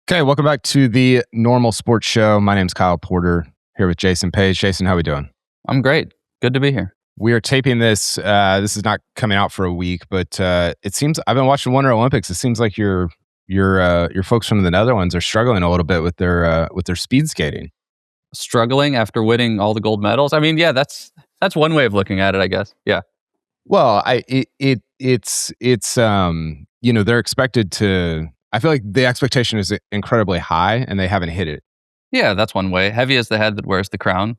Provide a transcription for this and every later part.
Okay, welcome back to the Normal Sports Show. My name's Kyle Porter, here with Jason Page. Jason, how we doing? I'm great. Good to be here. We are taping this. This is not coming out for a week, but it seems I've been watching Winter Olympics. It seems like your folks from the Netherlands are struggling a little bit with their speed skating. Struggling after winning all the gold medals. I mean, yeah, that's one way of looking at it, I guess. Yeah. Well, it's they're expected to. I feel like the expectation is incredibly high, and they haven't hit it. Yeah, that's one way. Heavy is the head that wears the crown.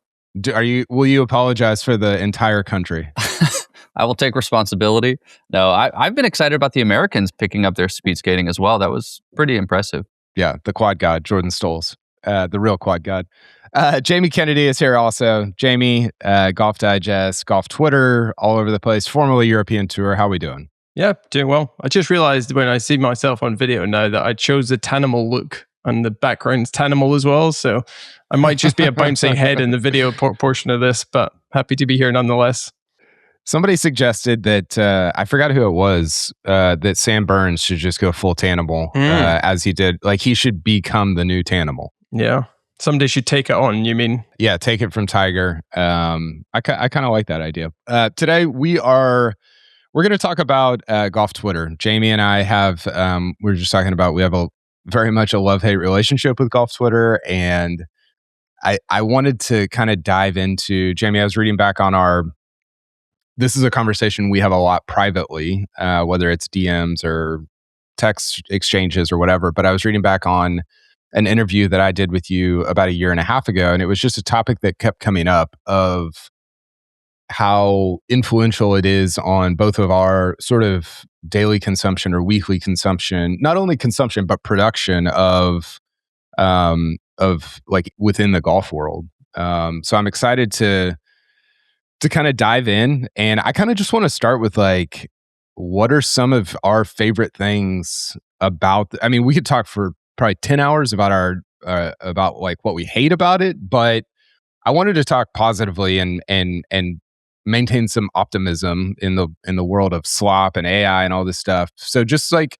Will you apologize for the entire country? I will take responsibility. No, I've been excited about the Americans picking up their speed skating as well. That was pretty impressive. Yeah, the quad god, Jordan Stolz, the real quad god. Jamie Kennedy is here also. Jamie, Golf Digest, Golf Twitter, all over the place, formerly European Tour. How are we doing? Yeah, doing well. I just realized when I see myself on video now that I chose the Tanimal look and the background's Tanimal as well. So I might just be a bouncing head in the video portion of this, but happy to be here nonetheless. Somebody suggested that, I forgot who it was, that Sam Burns should just go full Tanimal as he did. Like he should become the new Tanimal. Yeah. Somebody should take it on, you mean? Yeah, take it from Tiger. I kind of like that idea. Today we're going to talk about Golf Twitter. Jamie and I have, we were just talking about, we have very much a love-hate relationship with Golf Twitter. And I wanted to kind of dive into, Jamie, I was reading back on this is a conversation we have a lot privately, whether it's DMs or text exchanges or whatever. But I was reading back on an interview that I did with you about a year and a half ago. And it was just a topic that kept coming up of how influential it is on both of our sort of daily consumption or weekly consumption, not only consumption, but production of like within the golf world. So I'm excited to kind of dive in, and I kind of just want to start with like, what are some of our favorite things about, I mean, we could talk for probably 10 hours about about like what we hate about it, but I wanted to talk positively and maintain some optimism in the world of slop and AI and all this stuff. So just like,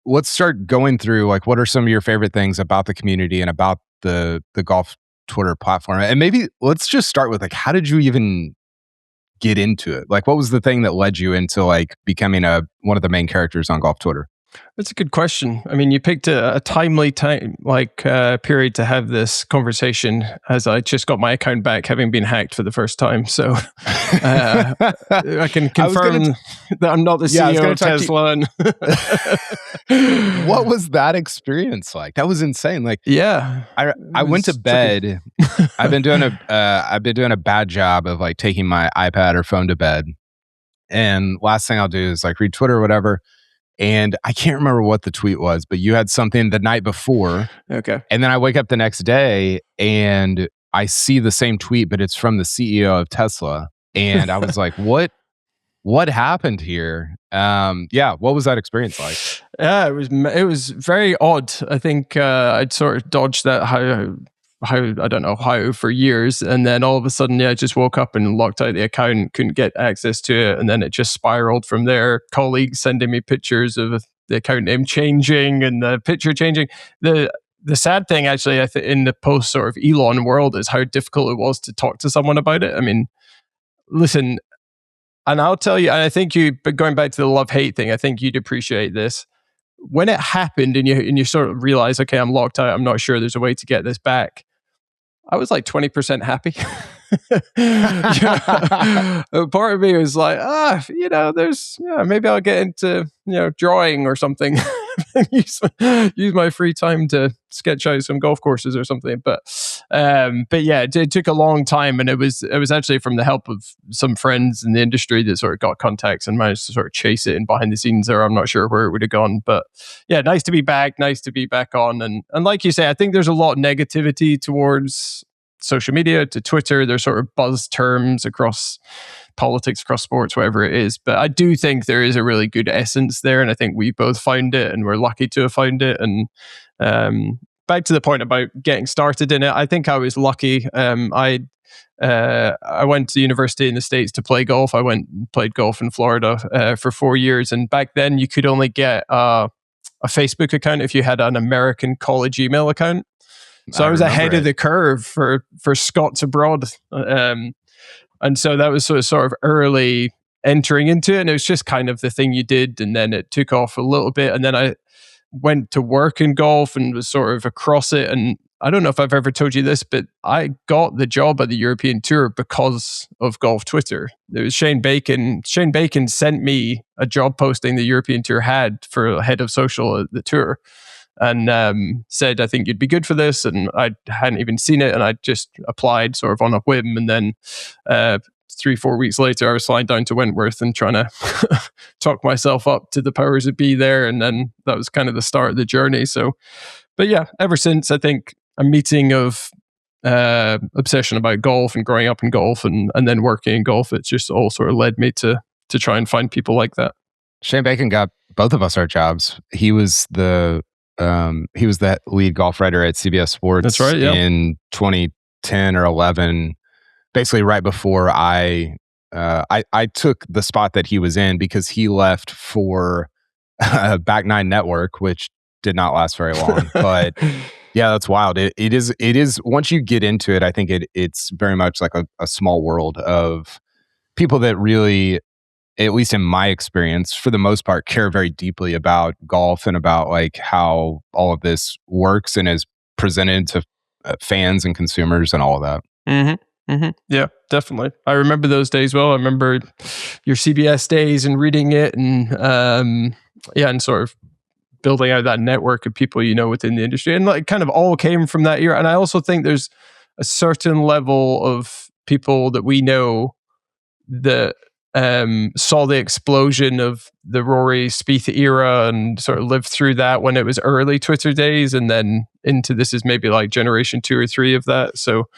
let's start going through like, what are some of your favorite things about the community and about the Golf Twitter platform? And maybe let's just start with like, how did you even get into it? Like, what was the thing that led you into like becoming one of the main characters on Golf Twitter? That's a good question. I mean, you picked a timely time, period to have this conversation, as I just got my account back, having been hacked for the first time. So I can confirm that I'm not the CEO of Tesla. What was that experience like? That was insane. Like, yeah, I went to bed. I've been doing a bad job of like taking my iPad or phone to bed, and last thing I'll do is like read Twitter or whatever. And I can't remember what the tweet was, but you had something the night before. Okay. And then I wake up the next day and I see the same tweet, but it's from the CEO of Tesla. And I was like, what happened here? What was that experience like? Yeah, it was very odd. I think I'd sort of dodged that how I don't know how for years, and then all of a sudden, I just woke up and locked out the account, couldn't get access to it, and then it just spiraled from there. Colleagues sending me pictures of the account name changing and the picture changing. The sad thing, actually, I think in the post sort of Elon world is how difficult it was to talk to someone about it. I mean, listen, and I'll tell you, and I think but going back to the love-hate thing, I think you'd appreciate this. When it happened and you sort of realize, okay, I'm locked out, I'm not sure there's a way to get this back, I was like 20% happy. Part of me was like, maybe I'll get into, drawing or something. use my free time to sketch out some golf courses or something. But yeah, it took a long time, and it was actually from the help of some friends in the industry that sort of got contacts and managed to sort of chase it in behind the scenes, or I'm not sure where it would have gone. But yeah, nice to be back on. And like you say, I think there's a lot of negativity towards social media, to Twitter. There's sort of buzz terms across politics, across sports, whatever it is. But I do think there is a really good essence there, and I think we both found it, and we're lucky to have found it. And back to the point about getting started in it, I think I was lucky. I went to university in the States to play golf. I went and played golf in Florida for 4 years, and back then you could only get a Facebook account if you had an American college email account. So I was remember ahead of the curve for Scots abroad. And so that was sort of early entering into it. And it was just kind of the thing you did. And then it took off a little bit. And then I went to work in golf and was sort of across it. And I don't know if I've ever told you this, but I got the job at the European Tour because of golf Twitter. It was Shane Bacon. Shane Bacon sent me a job posting the European Tour had for head of social at the tour, and said, I think you'd be good for this. And I hadn't even seen it. And I just applied sort of on a whim. And then 3-4 weeks later, I was flying down to Wentworth and trying to talk myself up to the powers that be there. And then that was kind of the start of the journey. So, but yeah, ever since, I think a meeting of obsession about golf and growing up in golf and then working in golf, it's just all sort of led me to try and find people like that. Shane Bacon got both of us our jobs. He was that lead golf writer at CBS Sports. That's right, yeah. In 2010 or 11, basically right before I took the spot that he was in because he left for Back Nine Network, which did not last very long. But yeah, that's wild. It is once you get into it, I think it's very much like a small world of people that really, at least in my experience, for the most part, care very deeply about golf and about like how all of this works and is presented to fans and consumers and all of that. Mm-hmm. Mm-hmm. Yeah, definitely. I remember those days well. I remember your CBS days and reading it and and sort of building out that network of people within the industry, and like kind of all came from that era. And I also think there's a certain level of people that we know that saw the explosion of the Rory Spieth era and sort of lived through that when it was early Twitter days, and then into this is maybe like generation 2 or 3 of that. So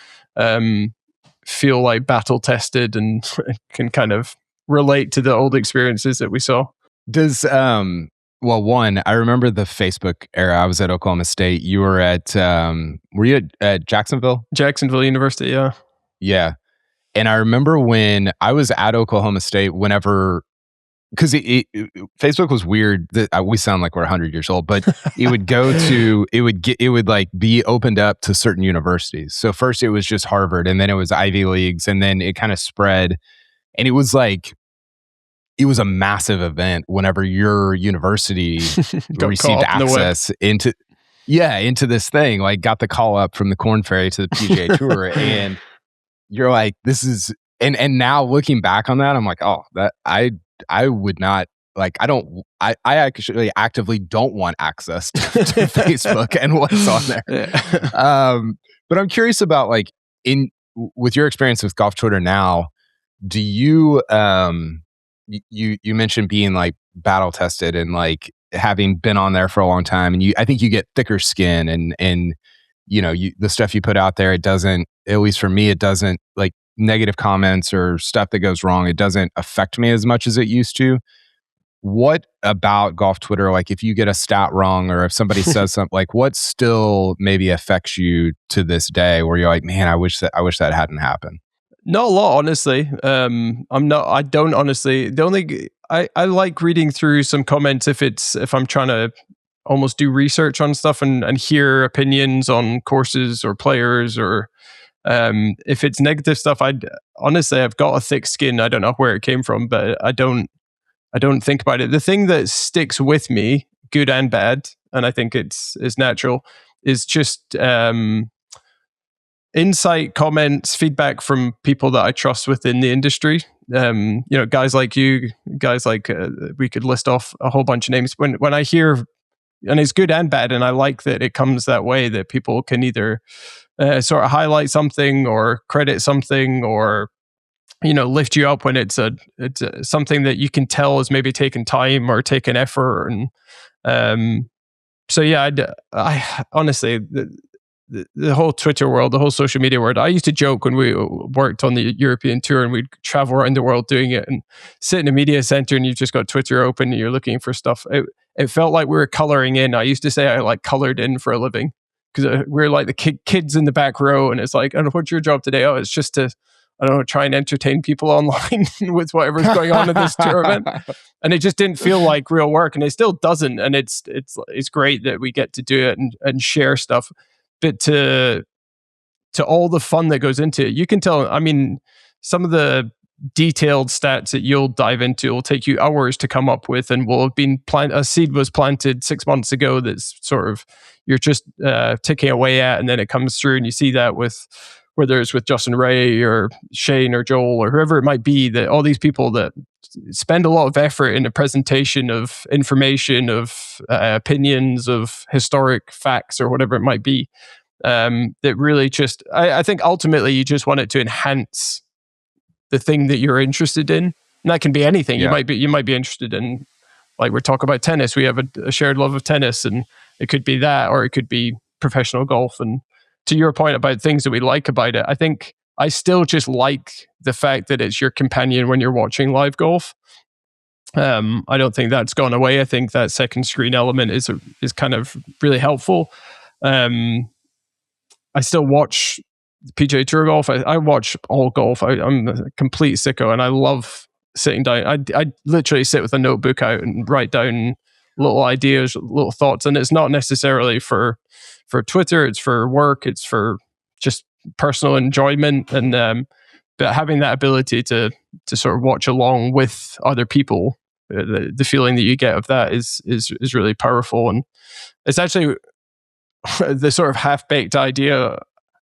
feel like battle tested and can kind of relate to the old experiences that we saw. Does well, one, I remember the Facebook era. I was at Oklahoma State. You were at were you at Jacksonville? Jacksonville University, yeah. Yeah. And I remember when I was at Oklahoma State, whenever, because Facebook was weird. We sound like we're 100 years old, but it would go to, it would like be opened up to certain universities. So first it was just Harvard, and then it was Ivy Leagues, and then it kind of spread. And it was like, it was a massive event whenever your university received access into this thing, like got the call up from the Korn Ferry to the PGA Tour. And you're like, this is, and now looking back on that, I'm like, oh, that I would not, like, I actually actively don't want access to Facebook and what's on there. Yeah. But I'm curious about, like, with your experience with golf Twitter now, do you, you mentioned being like battle tested and like having been on there for a long time, and I think you get thicker skin and the stuff you put out there, it doesn't, at least for me, it doesn't, like negative comments or stuff that goes wrong, it doesn't affect me as much as it used to. What about golf Twitter, like if you get a stat wrong or if somebody says something, like what still maybe affects you to this day where you're like, man, I wish that hadn't happened? Not a lot, honestly. I don't honestly. The only I like reading through some comments if I'm trying to almost do research on stuff and hear opinions on courses or players, or if it's negative stuff. I've got a thick skin. I don't know where it came from, but I don't think about it. The thing that sticks with me, good and bad, and I think it's natural, is just insight, comments, feedback from people that I trust within the industry. Guys like you, guys like we could list off a whole bunch of names. When I hear, and it's good and bad, and I like that it comes that way, that people can either sort of highlight something or credit something, or lift you up when it's something that you can tell is maybe taken time or taken effort. And so yeah, I honestly, the whole Twitter world, the whole social media world, I used to joke when we worked on the European Tour and we'd travel around the world doing it and sit in a media center and you've just got Twitter open and you're looking for stuff. It felt like we were coloring in. I used to say I like colored in for a living because we're like the kids in the back row, and it's like, oh, what's your job today? Oh, it's just to I don't know, try and entertain people online with whatever's going on in this tournament. And it just didn't feel like real work, and it still doesn't. And it's great that we get to do it and share stuff. But to all the fun that goes into it, you can tell. I mean, some of the detailed stats that you'll dive into will take you hours to come up with, and will have been a seed was planted 6 months ago that's sort of you're just ticking away at, and then it comes through, and you see that with whether it's with Justin Ray or Shane or Joel or whoever it might be, that all these people that spend a lot of effort in the presentation of information, of opinions, of historic facts or whatever it might be, that really just, I think ultimately you just want it to enhance the thing that you're interested in. And that can be anything. Yeah. You might be interested in, like we're talking about tennis. We have a shared love of tennis, and it could be that, or it could be professional golf. And to your point about things that we like about it, I think I still just like the fact that it's your companion when you're watching live golf. I don't think that's gone away. I think that second screen element is kind of really helpful. I still watch PGA Tour golf. I watch all golf. I'm a complete sicko, and I love sitting down. I literally sit with a notebook out and write down little ideas, little thoughts, and it's not necessarily for Twitter. It's for work. It's for just personal enjoyment, and but having that ability to sort of watch along with other people, the feeling that you get of that is really powerful. And it's actually the sort of half-baked idea.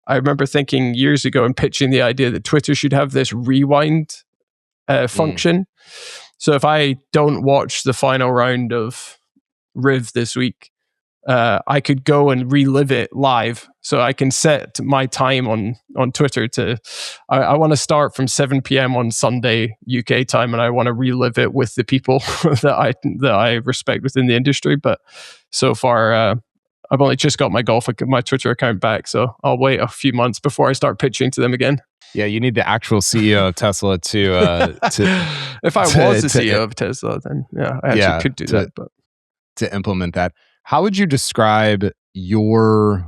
I remember thinking years ago and pitching the idea that Twitter should have this rewind function. So if I don't watch the final round of Riv this week, I could go and relive it live. So I can set my time on Twitter to, I want to start from 7 p.m. on Sunday UK time, and I want to relive it with the people that I respect within the industry. But so far, I've only just got my Twitter account back, so I'll wait a few months before I start pitching to them again. Yeah, you need the actual CEO of Tesla to if I was the CEO of Tesla, then I actually could do that. But to implement that, how would you describe your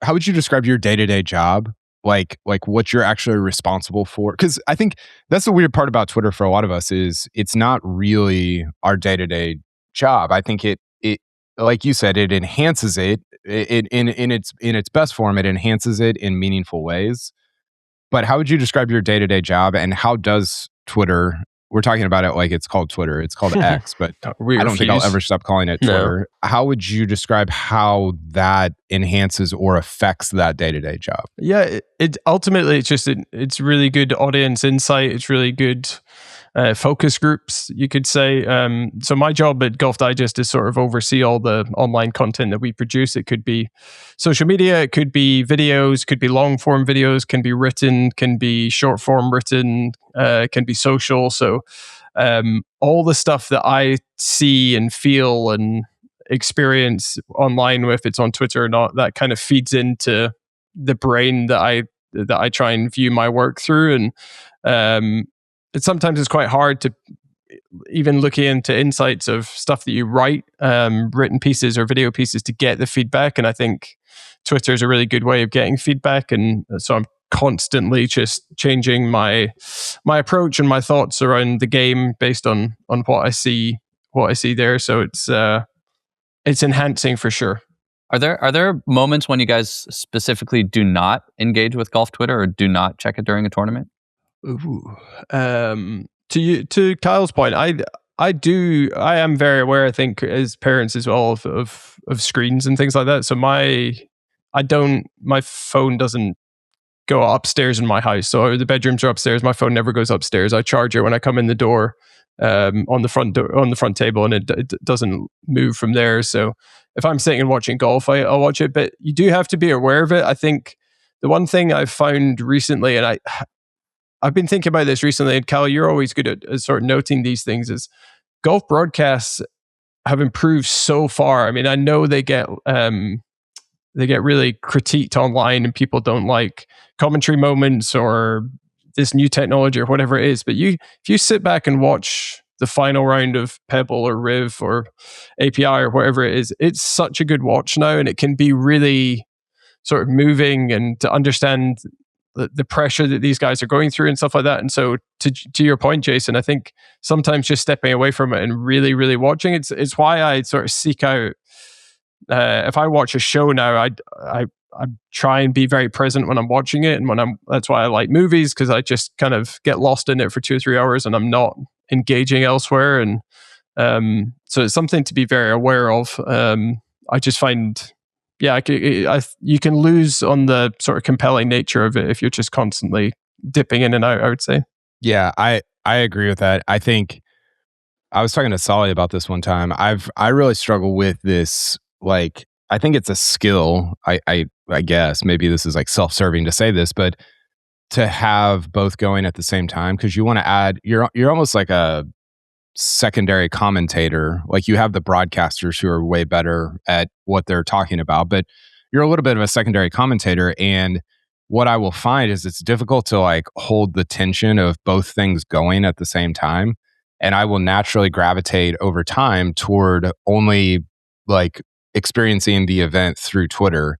day-to-day job? Like what you're actually responsible for? Because I think that's the weird part about Twitter for a lot of us is it's not really our day-to-day job. I think it like you said, it enhances it in its best form. It enhances it in meaningful ways. But how would you describe your day-to-day job, and how does Twitter? We're talking about it like it's called Twitter. It's called X, but I don't think I'll ever stop calling it Twitter. No. How would you describe how that enhances or affects that day-to-day job? Yeah, it ultimately it's really good audience insight. It's really good focus groups, you could say. So my job at Golf Digest is sort of oversee all the online content that we produce. It could be social media, it could be videos, could be long form videos, can be written, can be short form written, can be social. So all the stuff that I see and feel and experience online, if it's on Twitter or not, that kind of feeds into the brain that I try and view my work through. And sometimes it's quite hard to even looking into insights of stuff that you write, written pieces or video pieces, to get the feedback. And I think Twitter is a really good way of getting feedback. And so I'm constantly just changing my approach and my thoughts around the game based on what I see there. So it's enhancing for sure. Are there moments when you guys specifically do not engage with golf Twitter or do not check it during a tournament? Ooh. To Kyle's point, I am very aware, I think, as parents as well, of screens and things like that. So my phone doesn't go upstairs in my house. So the bedrooms are upstairs. My phone never goes upstairs. I charge it when I come in the door, on the front table, and it doesn't move from there. So if I'm sitting and watching golf, I'll watch it. But you do have to be aware of it. I think the one thing I've found recently, and I've been thinking about this recently, and Cal, you're always good at sort of noting these things, is golf broadcasts have improved so far. I mean, I know they get really critiqued online, and people don't like commentary moments or this new technology or whatever it is. But if you sit back and watch the final round of Pebble or Riv or API or whatever it is, it's such a good watch now, and it can be really sort of moving, and to understand the pressure that these guys are going through and stuff like that. And so to your point, Jason, I think sometimes just stepping away from it and really, really watching, it's why I sort of seek out, if I watch a show now, I try and be very present when I'm watching it. And that's why I like movies, because I just kind of get lost in it for 2 or 3 hours and I'm not engaging elsewhere. And so it's something to be very aware of. I just find, you can lose on the sort of compelling nature of it if you're just constantly dipping in and out, I would say. Yeah, I agree with that. I think I was talking to Solly about this one time. I really struggle with this. Like, I think it's a skill. I guess maybe this is like self-serving to say this, but to have both going at the same time, because you want to add. You're almost like a secondary commentator. Like, you have the broadcasters who are way better at what they're talking about, but you're a little bit of a secondary commentator. And what I will find is it's difficult to like hold the tension of both things going at the same time. And I will naturally gravitate over time toward only like experiencing the event through Twitter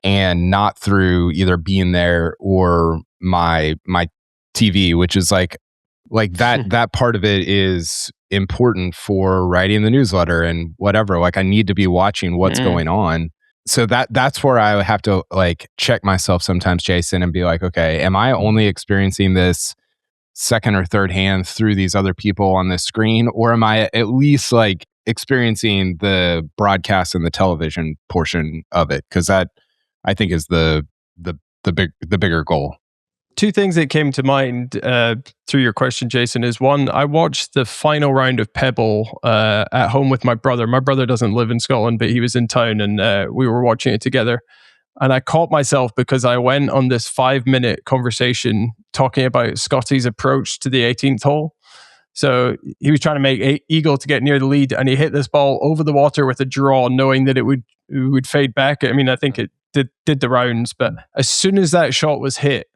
and not through either being there or my TV, which is like that part of it is important for writing the newsletter and whatever. Like, I need to be watching what's going on. So that's where I have to like check myself sometimes, Jason, and be like, okay, am I only experiencing this second or third hand through these other people on this screen, or am I at least like experiencing the broadcast and the television portion of it? Because that, I think, is the bigger goal. Two things that came to mind through your question, Jason, is one, I watched the final round of Pebble at home with my brother. My brother doesn't live in Scotland, but he was in town and we were watching it together. And I caught myself because I went on this 5-minute conversation talking about Scottie's approach to the 18th hole. So he was trying to make eagle to get near the lead, and he hit this ball over the water with a draw, knowing that it would fade back. I mean, I think it did the rounds, but as soon as that shot was hit,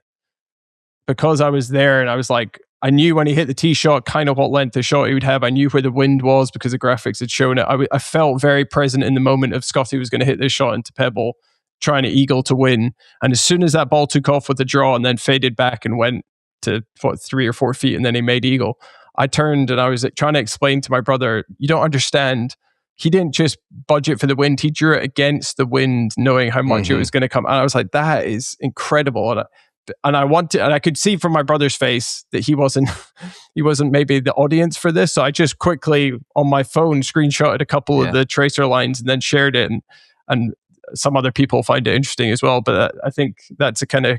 because I was there and I was like, I knew when he hit the tee shot kind of what length of shot he would have. I knew where the wind was because the graphics had shown it. I felt very present in the moment of Scottie was going to hit this shot into Pebble, trying to eagle to win. And as soon as that ball took off with the draw and then faded back and went to 3 or 4 feet and then he made eagle, I turned and I was trying to explain to my brother, you don't understand. He didn't just budget for the wind. He drew it against the wind, knowing how much it was going to come. And I was like, that is incredible. And I could see from my brother's face that he wasn't maybe the audience for this. So I just quickly on my phone screenshotted a couple of the tracer lines and then shared it. And some other people find it interesting as well. But I think that's a kind of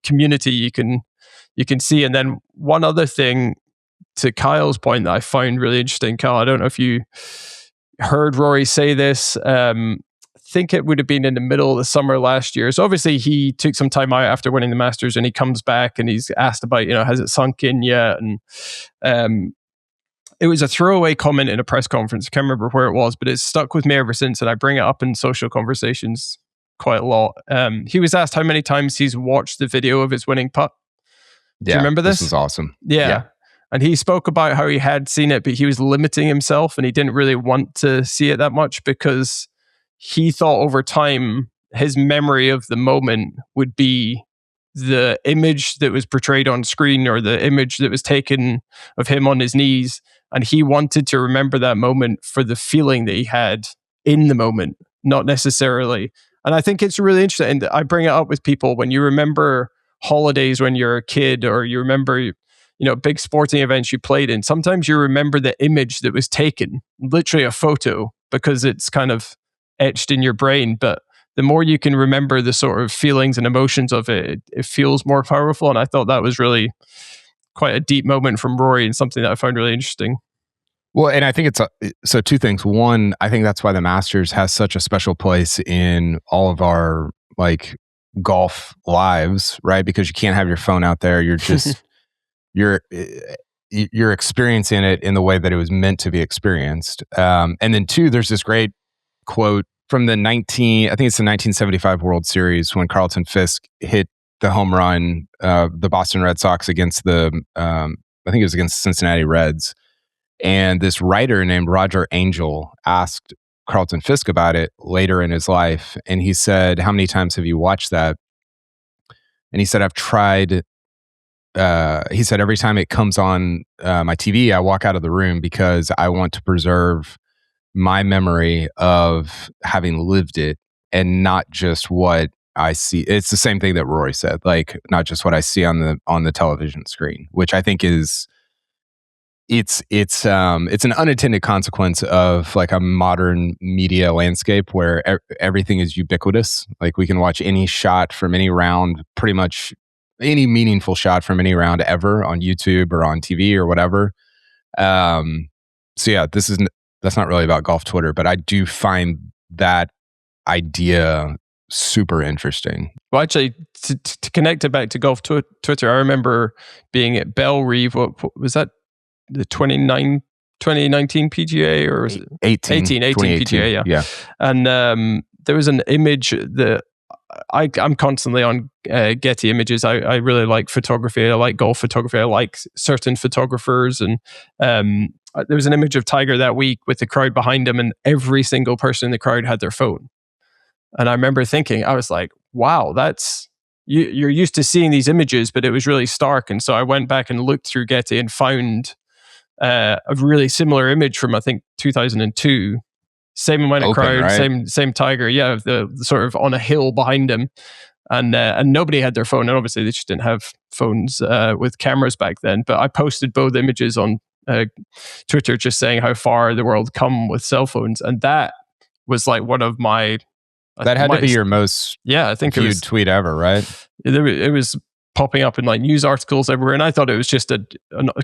community you can see. And then one other thing, to Kyle's point, that I found really interesting, Kyle, I don't know if you heard Rory say this. I think it would have been in the middle of the summer last year. So obviously he took some time out after winning the Masters, and he comes back and he's asked about, has it sunk in yet? And it was a throwaway comment in a press conference. I can't remember where it was, but it's stuck with me ever since. And I bring it up in social conversations quite a lot. He was asked how many times he's watched the video of his winning putt. Do you remember this? This is awesome. Yeah. And he spoke about how he had seen it, but he was limiting himself and he didn't really want to see it that much because he thought over time his memory of the moment would be the image that was portrayed on screen or the image that was taken of him on his knees. And he wanted to remember that moment for the feeling that he had in the moment, not necessarily. And I think it's really interesting. And I bring it up with people when you remember holidays when you're a kid, or you remember big sporting events you played in. Sometimes you remember the image that was taken, literally a photo, because it's kind of etched in your brain. But the more you can remember the sort of feelings and emotions of it, it feels more powerful. And I thought that was really quite a deep moment from Rory and something that I found really interesting. Well, and I think so two things. One, I think that's why the Masters has such a special place in all of our like golf lives, right? Because you can't have your phone out there. You're just you're experiencing it in the way that it was meant to be experienced. And then two, there's this great quote from the 1975 World Series when Carlton Fisk hit the home run, the Boston Red Sox against I think it was against the Cincinnati Reds. And this writer named Roger Angel asked Carlton Fisk about it later in his life. And he said, how many times have you watched that? And he said, I've tried. He said, every time it comes on my TV, I walk out of the room because I want to preserve my memory of having lived it and not just what I see. It's the same thing that Rory said, like not just what I see on the television screen, which I think is it's an unintended consequence of like a modern media landscape where everything is ubiquitous. Like we can watch any shot from any round, pretty much any meaningful shot from any round ever on YouTube or on TV or whatever. So yeah, that's not really about golf Twitter, but I do find that idea super interesting. Well, actually, to connect it back to golf Twitter, I remember being at Bell Reeve. What was that? The 2019 PGA, or was it 18 PGA? Yeah. And there was an image that I'm constantly on Getty Images. I really like photography. I like golf photography. I like certain photographers. And there was an image of Tiger that week with the crowd behind him, and every single person in the crowd had their phone. And I remember thinking, I was like, wow, that's... You're used to seeing these images, but it was really stark. And so I went back and looked through Getty and found a really similar image from, I think, 2002. Same amount of crowd, right? same Tiger, yeah, the sort of on a hill behind him, and nobody had their phone, and obviously they just didn't have phones with cameras back then. But I posted both images on Twitter, just saying how far the world come with cell phones, and that was like one of my... That had to be your most viewed tweet ever, right? It was popping up in like news articles everywhere, and I thought it was just a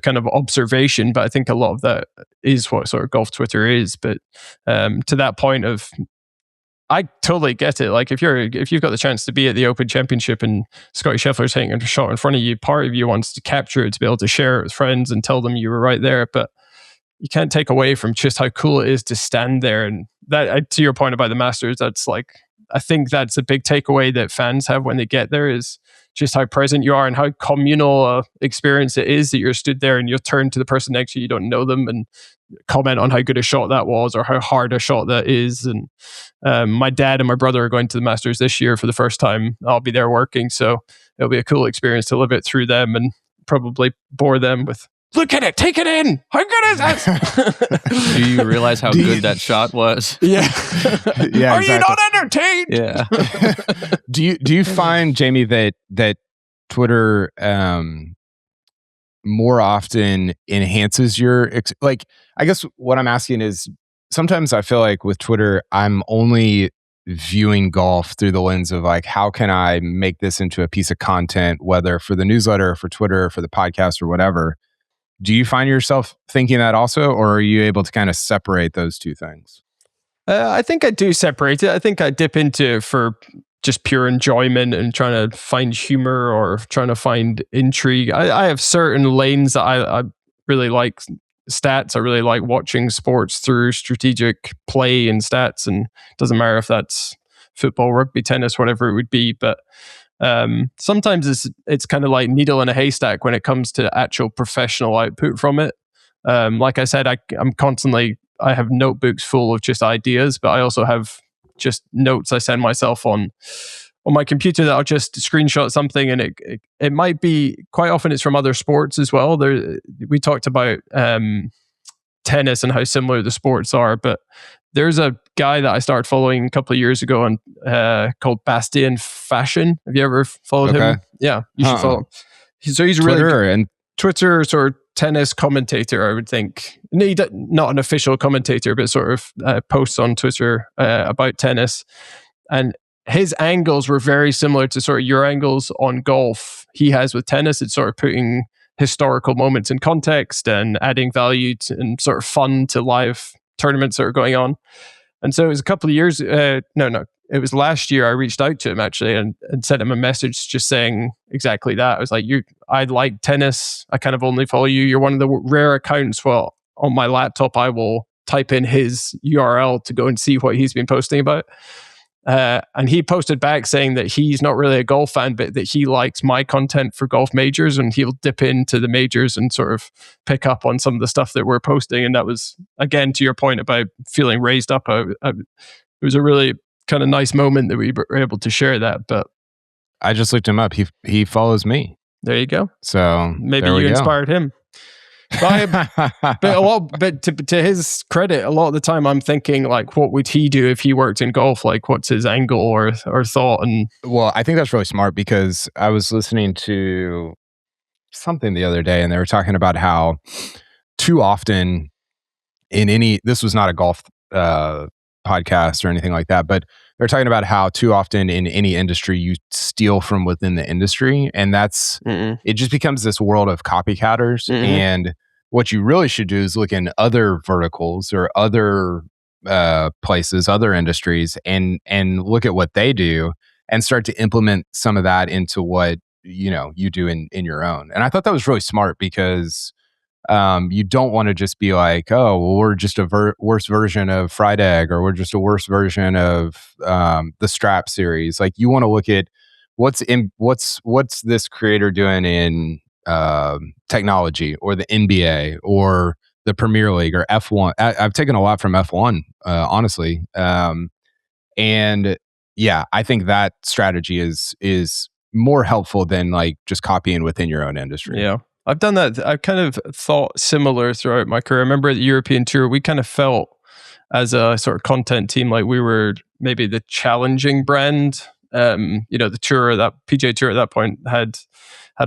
kind of observation, but I think a lot of that is what sort of golf Twitter is. But to that point of, I totally get it. Like if you've got the chance to be at the Open Championship and Scottie Scheffler's hitting a shot in front of you, part of you wants to capture it to be able to share it with friends and tell them you were right there. But you can't take away from just how cool it is to stand there. And that, to your point about the Masters, that's like, I think that's a big takeaway that fans have when they get there, is just how present you are and how communal experience it is that you're stood there and you'll turn to the person next to you, you don't know them, and comment on how good a shot that was or how hard a shot that is. And my dad and my brother are going to the Masters this year for the first time. I'll be there working, so it'll be a cool experience to live it through them and probably bore them with, look at it, take it in. How good is that? Do you realize how good that shot was? Yeah. Yeah. Are you not entertained? Yeah. Do you find, Jamie, that Twitter more often enhances your like? I guess what I'm asking is, sometimes I feel like with Twitter, I'm only viewing golf through the lens of like, how can I make this into a piece of content, whether for the newsletter, or for Twitter, or for the podcast, or whatever. Do you find yourself thinking that also, or are you able to kind of separate those two things? I think I do separate it. I think I dip into for just pure enjoyment and trying to find humor or trying to find intrigue. I have certain lanes that I really like. Stats. I really like watching sports through strategic play and stats, and it doesn't matter if that's football, rugby, tennis, whatever it would be. But sometimes it's kind of like needle in a haystack when it comes to actual professional output from it. Like I said, I have notebooks full of just ideas, but I also have just notes I send myself on my computer that I'll just screenshot something, and it might be, quite often it's from other sports as well. We talked about tennis and how similar the sports are, but there's a guy that I started following a couple of years ago called Bastien Fashion. Have you ever followed him? Yeah, you should follow him. So he's Twitter sort of tennis commentator, I would think. Not an official commentator, but sort of posts on Twitter about tennis. And his angles were very similar to sort of your angles on golf he has with tennis. It's sort of putting historical moments in context and adding value and sort of fun to live tournaments that are going on. And so it was a couple of years, it was last year I reached out to him actually and sent him a message just saying exactly that. I was like, I like tennis. I kind of only follow you. You're one of the rare accounts. Well, on my laptop, I will type in his URL to go and see what he's been posting about. And he posted back saying that he's not really a golf fan, but that he likes my content for golf majors, and he'll dip into the majors and sort of pick up on some of the stuff that we're posting. And that was, again, to your point about feeling raised up. It was a really kind of nice moment that we were able to share that. But I just looked him up. He follows me. There you go. So maybe you inspired him. But to his credit, a lot of the time I'm thinking like, what would he do if he worked in golf? Like, what's his angle or thought? And well, I think that's really smart because I was listening to something the other day and they were talking about how too often this was not a golf podcast or anything like that, but they're talking about how too often in any industry you steal from within the industry, and it just becomes this world of copycatters. And what you really should do is look in other verticals or other places, other industries, and look at what they do and start to implement some of that into what you do in your own. And I thought that was really smart because you don't want to just be like, oh, well, we're just a worse version of Fried Egg, or we're just a worse version of the Strap series. Like, you want to look at what's this creator doing in technology, or the NBA, or the Premier League, or F1. I've taken a lot from F1, honestly, and yeah, I think that strategy is more helpful than like just copying within your own industry. Yeah. I've done that. I've kind of thought similar throughout my career. I remember at the European Tour, we kind of felt as a sort of content team like we were maybe the challenging brand. The tour, that PGA Tour at that point had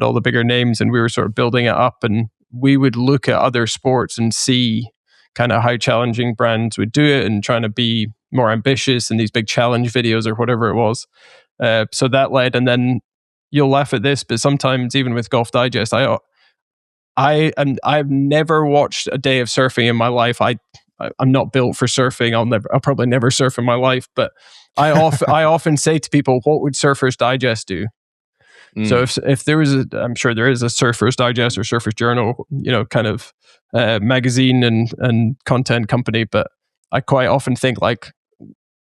all the bigger names, and we were sort of building it up. And we would look at other sports and see kind of how challenging brands would do it, and trying to be more ambitious in these big challenge videos or whatever it was. So that led, and then you'll laugh at this, but sometimes even with Golf Digest, I've never watched a day of surfing in my life. I'm not built for surfing. I'll probably never surf in my life. But I often say to people, what would Surfers Digest do? So if there was I'm sure there is a Surfers Digest or Surfers Journal, kind of magazine and content company. But I quite often think like,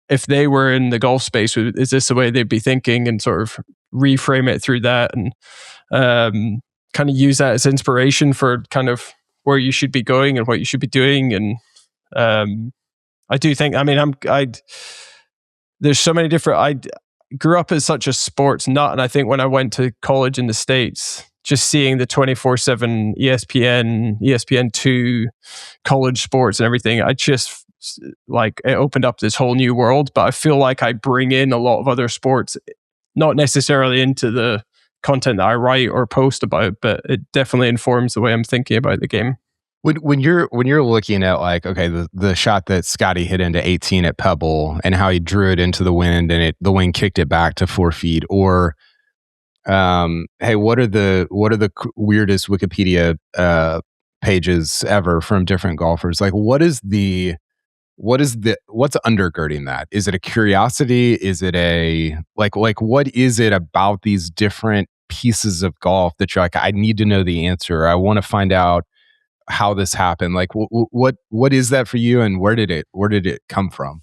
if they were in the golf space, is this the way they'd be thinking, and sort of reframe it through that, and kind of use that as inspiration for kind of where you should be going and what you should be doing. And I do think, there's so many different, I grew up as such a sports nut. And I think when I went to college in the States, just seeing the 24/7 ESPN2 college sports and everything, I just like, it opened up this whole new world. But I feel like I bring in a lot of other sports, not necessarily into the content that I write or post about, but it definitely informs the way I'm thinking about the game. When you're looking at like, okay, the shot that Scottie hit into 18 at Pebble and how he drew it into the wind and the wind kicked it back to 4 feet, or hey, what are the weirdest Wikipedia pages ever from different golfers? Like, what's undergirding that? Is it a curiosity? Is it a like what is it about these different pieces of golf that you're like, I need to know the answer. I want to find out how this happened. Like, what is that for you, and where did it come from?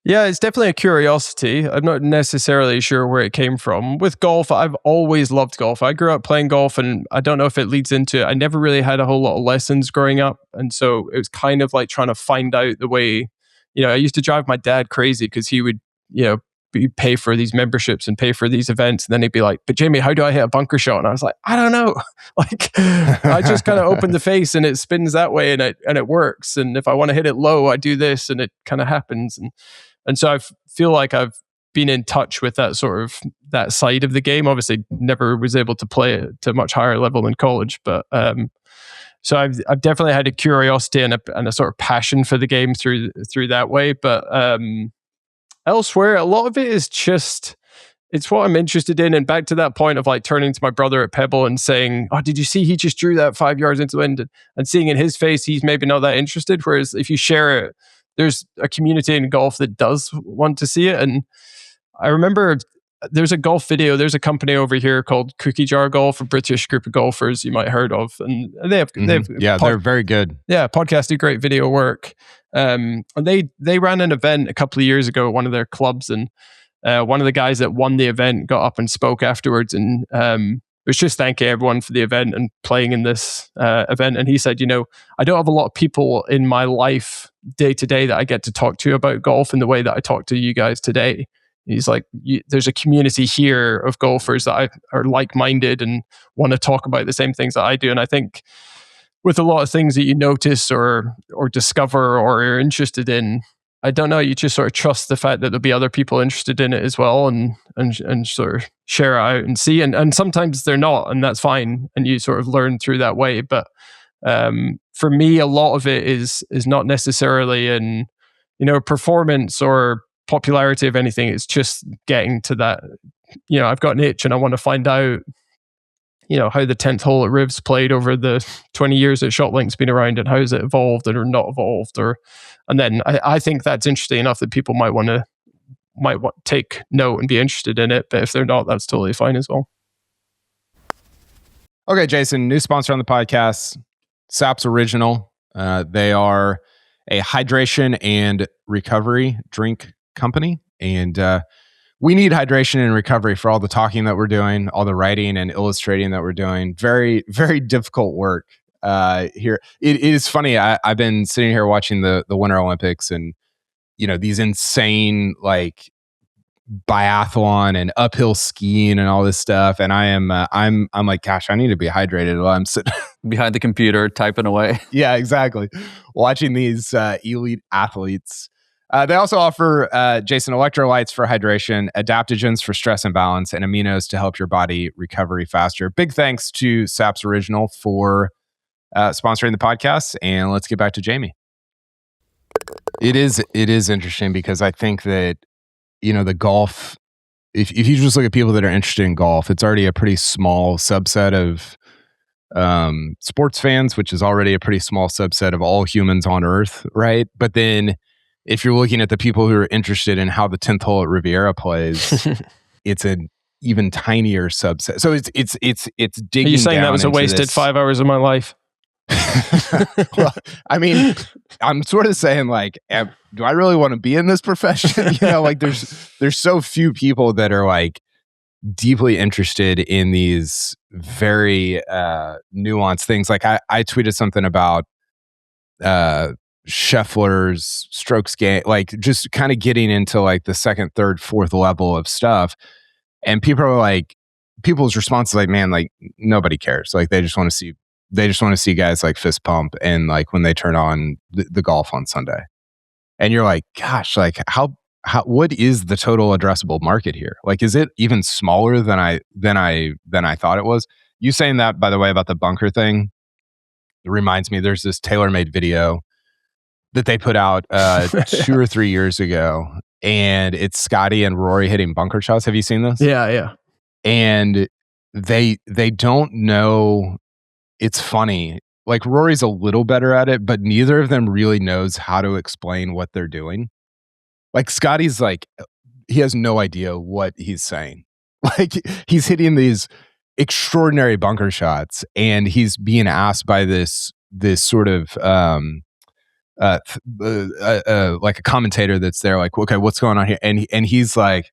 Yeah, it's definitely a curiosity. I'm not necessarily sure where it came from. With golf, I've always loved golf. I grew up playing golf, and I don't know if it leads into, I never really had a whole lot of lessons growing up. And so it was kind of like trying to find out the way, I used to drive my dad crazy because he would, pay for these memberships and pay for these events. And then he'd be like, but Jamie, how do I hit a bunker shot? And I was like, I don't know. Like, I just kind of open the face and it spins that way, and it works. And if I want to hit it low, I do this, and it kind of happens. And so I feel like I've been in touch with that sort of that side of the game. Obviously, never was able to play it to a much higher level in college, but so I've definitely had a curiosity and a sort of passion for the game through that way. But elsewhere, a lot of it is just, it's what I'm interested in. And back to that point of like turning to my brother at Pebble and saying, oh, did you see he just drew that 5 yards into the wind? And seeing in his face, he's maybe not that interested. Whereas if you share it, there's a community in golf that does want to see it. And I remember there's a golf video. There's a company over here called Cookie Jar Golf, a British group of golfers you might have heard of. And they have, they're very good. Yeah, podcasting, great video work. And they ran an event a couple of years ago at one of their clubs, and one of the guys that won the event got up and spoke afterwards, and was just thanking everyone for the event and playing in this event. And he said, I don't have a lot of people in my life day to day that I get to talk to about golf in the way that I talk to you guys today. He's like, there's a community here of golfers that are like-minded and want to talk about the same things that I do. And I think with a lot of things that you notice or discover or are interested in, I don't know, you just sort of trust the fact that there'll be other people interested in it as well, and sort of share it out and see. And sometimes they're not, and that's fine. And you sort of learn through that way. But for me, a lot of it is not necessarily in, performance or popularity of anything. It's just getting to that, I've got an itch and I want to find out, how the 10th hole at Riv's played over the 20 years that ShotLink's been around, and how has it evolved or not evolved, and then I think that's interesting enough that people might want to take note and be interested in it. But if they're not, that's totally fine as well. Okay, Jason, new sponsor on the podcast, Saps Original. They are a hydration and recovery drink company, and we need hydration and recovery for all the talking that we're doing, all the writing and illustrating that we're doing. Very, very difficult work here. It is funny. I've been sitting here watching the Winter Olympics, and these insane like biathlon and uphill skiing and all this stuff. And I'm like, gosh, I need to be hydrated while I'm sitting behind the computer typing away. Yeah, exactly. Watching these elite athletes. They also offer, Jason, electrolytes for hydration, adaptogens for stress and balance, and aminos to help your body recovery faster. Big thanks to Saps Original for sponsoring the podcast. And let's get back to Jamie. It is interesting because I think that, the golf, if you just look at people that are interested in golf, it's already a pretty small subset of sports fans, which is already a pretty small subset of all humans on Earth, right? But then if you're looking at the people who are interested in how the 10th hole at Riviera plays, it's an even tinier subset. So it's digging. Are you saying down that was a wasted 5 hours of my life? Well, I mean, I'm sort of saying like, do I really want to be in this profession? Like there's so few people that are like deeply interested in these very nuanced things. Like I tweeted something about Scheffler's strokes game, like just kind of getting into like the second, third, fourth level of stuff. And people are like, people's response is like, man, like nobody cares. Like they just want to see guys like fist pump and like when they turn on the golf on Sunday. And you're like, gosh, like how what is the total addressable market here? Like, is it even smaller than I thought it was? You saying that, by the way, about the bunker thing, it reminds me there's this TaylorMade video that they put out 2 or 3 years ago, and it's Scottie and Rory hitting bunker shots. Have you seen this? Yeah. And they don't know. It's funny. Like Rory's a little better at it, but neither of them really knows how to explain what they're doing. Like Scottie's like, he has no idea what he's saying. Like he's hitting these extraordinary bunker shots, and he's being asked by this sort of like a commentator that's there, like, okay, what's going on here? And he's like,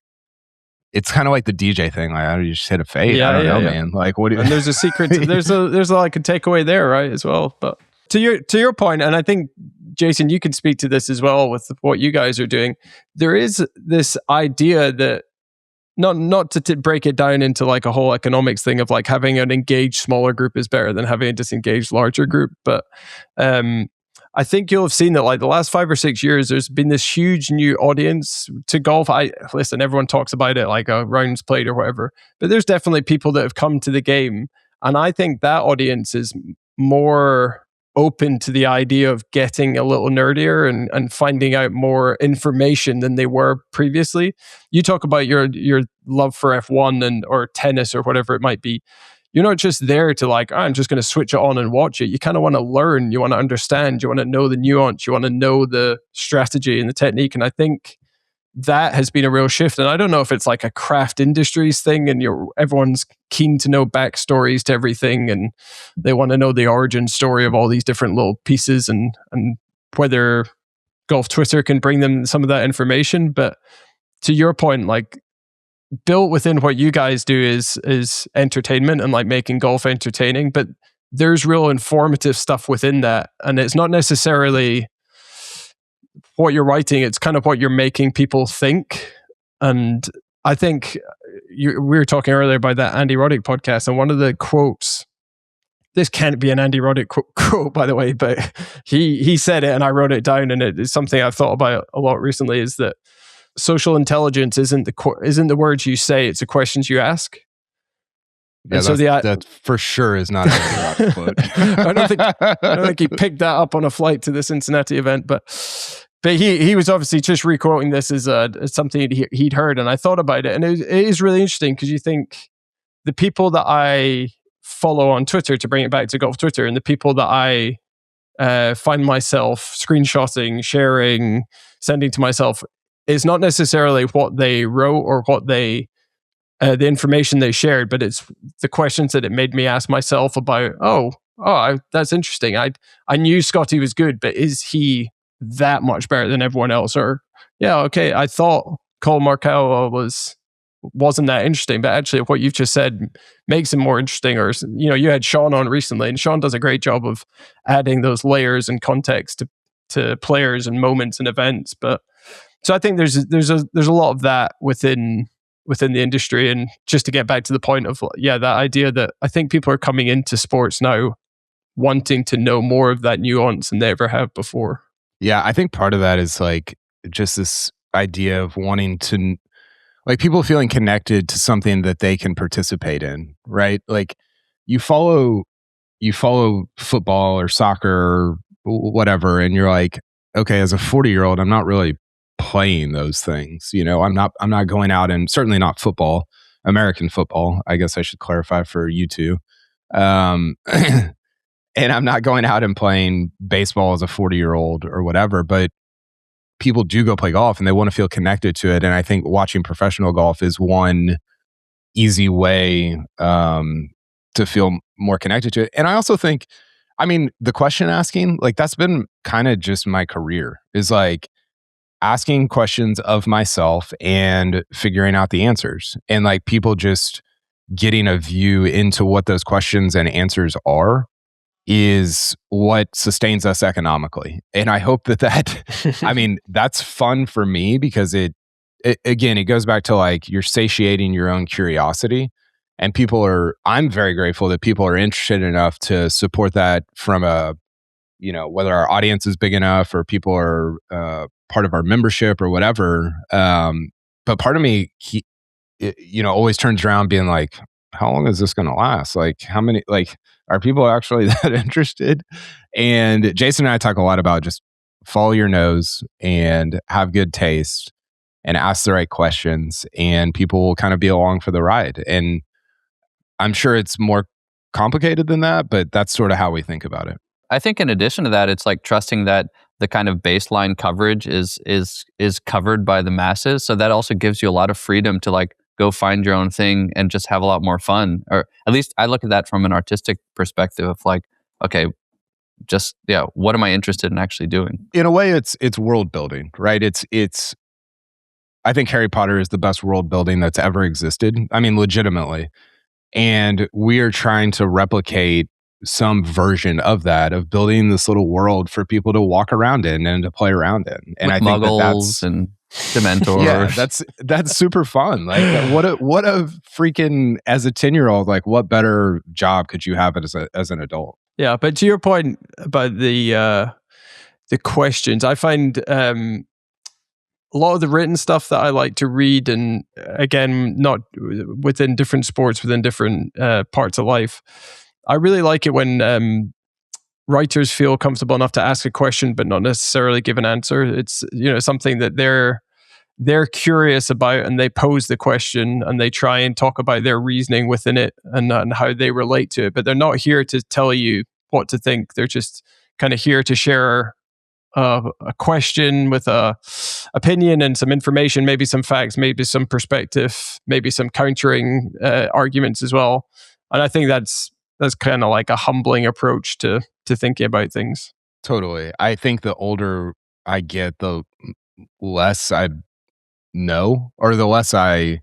it's kind of like the DJ thing. Like, I just hit a fade. I don't know, man. Like, what? And there's a secret. There's like a takeaway there, right? As well. But to your point, and I think Jason, you can speak to this as well with what you guys are doing. There is this idea that not to break it down into like a whole economics thing of like having an engaged smaller group is better than having a disengaged larger group, but I think you'll have seen that like the last 5 or 6 years, there's been this huge new audience to golf. Listen, everyone talks about it like a rounds played or whatever, but there's definitely people that have come to the game. And I think that audience is more open to the idea of getting a little nerdier and finding out more information than they were previously. You talk about your love for F1 or tennis or whatever it might be. You're not just there to like, I'm just going to switch it on and watch it. You kind of want to learn. You want to understand. You want to know the nuance. You want to know the strategy and the technique. And I think that has been a real shift. And I don't know if it's like a craft industries thing and everyone's keen to know backstories to everything and they want to know the origin story of all these different little pieces and whether Golf Twitter can bring them some of that information. But to your point, like, built within what you guys do is entertainment and like making golf entertaining, but there's real informative stuff within that. And it's not necessarily what you're writing, it's kind of what you're making people think. And I think we were talking earlier about that Andy Roddick podcast, and one of the quotes, this can't be an Andy Roddick quote, by the way, but he said it and I wrote it down, and it's something I've thought about a lot recently, is that social intelligence isn't the words you say, it's the questions you ask. Yeah, and so that for sure is not an Andy Roddick quote. I don't think he picked that up on a flight to the Cincinnati event, but he was obviously just re-quoting this as something he'd heard, and I thought about it, and it is really interesting, because you think the people that I follow on Twitter, to bring it back to golf Twitter, and the people that I find myself screenshotting, sharing, sending to myself, is not necessarily what they wrote or what they the information they shared, but it's the questions that it made me ask myself about, that's interesting. I knew Scottie was good, but is he that much better than everyone else? Or, I thought Cole Morikawa wasn't that interesting, but actually what you've just said makes him more interesting. Or, you had Sean on recently, and Sean does a great job of adding those layers and context to players and moments and events. But so I think there's a lot of that within the industry. And just to get back to the point of that idea that I think people are coming into sports now wanting to know more of that nuance than they ever have before. Yeah, I think part of that is like just this idea of wanting to, like, people feeling connected to something that they can participate in, right? Like you follow football or soccer or whatever, and you're like, okay, as a 40-year-old, I'm not really playing those things. I'm not going out, and certainly not football, American football, I guess I should clarify for you two. And I'm not going out and playing baseball as a 40-year-old or whatever, but people do go play golf and they want to feel connected to it. And I think watching professional golf is one easy way to feel more connected to it. And I also think, the question asking, like, that's been kind of just my career, is like asking questions of myself and figuring out the answers, and like people just getting a view into what those questions and answers are is what sustains us economically. And I hope that that's fun for me, because it again, it goes back to like you're satiating your own curiosity, and I'm very grateful that people are interested enough to support that from whether our audience is big enough or people are part of our membership or whatever. But part of me, always turns around being like, how long is this going to last? Like, how many, like, are people actually that interested? And Jason and I talk a lot about just follow your nose and have good taste and ask the right questions, and people will kind of be along for the ride. And I'm sure it's more complicated than that, but that's sort of how we think about it. I think in addition to that, it's like trusting that the kind of baseline coverage is covered by the masses. So that also gives you a lot of freedom to like go find your own thing and just have a lot more fun. Or at least I look at that from an artistic perspective of like, okay, just, what am I interested in actually doing? In a way, it's world building, right? It's I think Harry Potter is the best world building that's ever existed. Legitimately. And we are trying to replicate some version of that, of building this little world for people to walk around in and to play around in. And with I think Muggles and Dementors. Yeah, that's super fun. Like, what a freaking, as a 10-year-old, like, what better job could you have as an adult? Yeah, but to your point about the questions, I find a lot of the written stuff that I like to read, and again, not within different sports, within different parts of life, I really like it when writers feel comfortable enough to ask a question but not necessarily give an answer. It's something that they're curious about, and they pose the question and they try and talk about their reasoning within it and how they relate to it. But they're not here to tell you what to think. They're just kind of here to share a question with a opinion and some information, maybe some facts, maybe some perspective, maybe some countering arguments as well. And I think that's kind of like a humbling approach to thinking about things. Totally. I think the older I get, the less I know, or the less I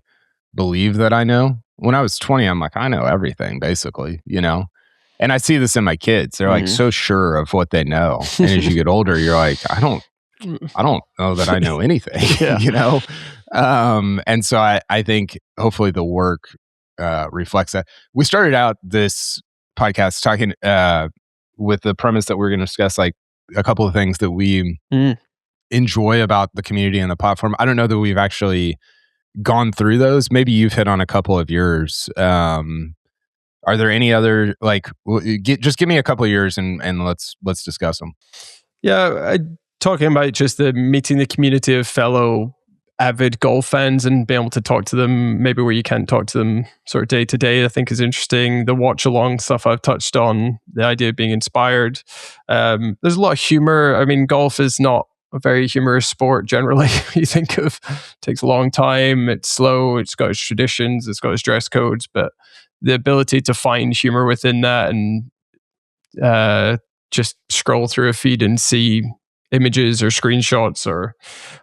believe that I know. When I was 20, I'm like, I know everything, basically, And I see this in my kids. They're like so sure of what they know. And as you get older, you're like, I don't I don't know that I know anything, Yeah. you know? And so I think hopefully the work reflects that. We started out this podcast talking with the premise that we're going to discuss like a couple of things that we enjoy about the community and the platform. I don't know that we've actually gone through those. Maybe you've hit on a couple of yours. Are there any other like? Just give me a couple of yours and let's discuss them. Yeah, talking about just the meeting the community of fellow avid golf fans and being able to talk to them, maybe where you can't talk to them sort of day to day, I think is interesting. The watch along stuff I've touched on, the idea of being inspired. There's a lot of humor. I mean, golf is not a very humorous sport generally. You think of, it takes a long time, it's slow, it's got its traditions, it's got its dress codes, but the ability to find humor within that and just scroll through a feed and see images or screenshots or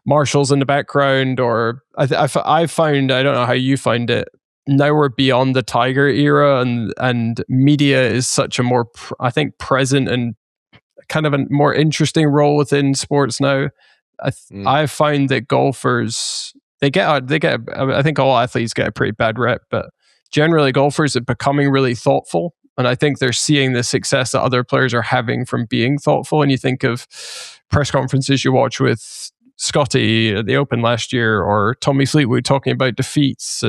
marshals in the background, or I found, I don't know how you find it, now we're beyond the Tiger era, and media is such a more I think present and kind of a more interesting role within sports now. I find that golfers, they get I think all athletes get a pretty bad rep, but generally golfers are becoming really thoughtful. And I think they're seeing the success that other players are having from being thoughtful. And you think of press conferences you watch with Scottie at the Open last year, or Tommy Fleetwood talking about defeats,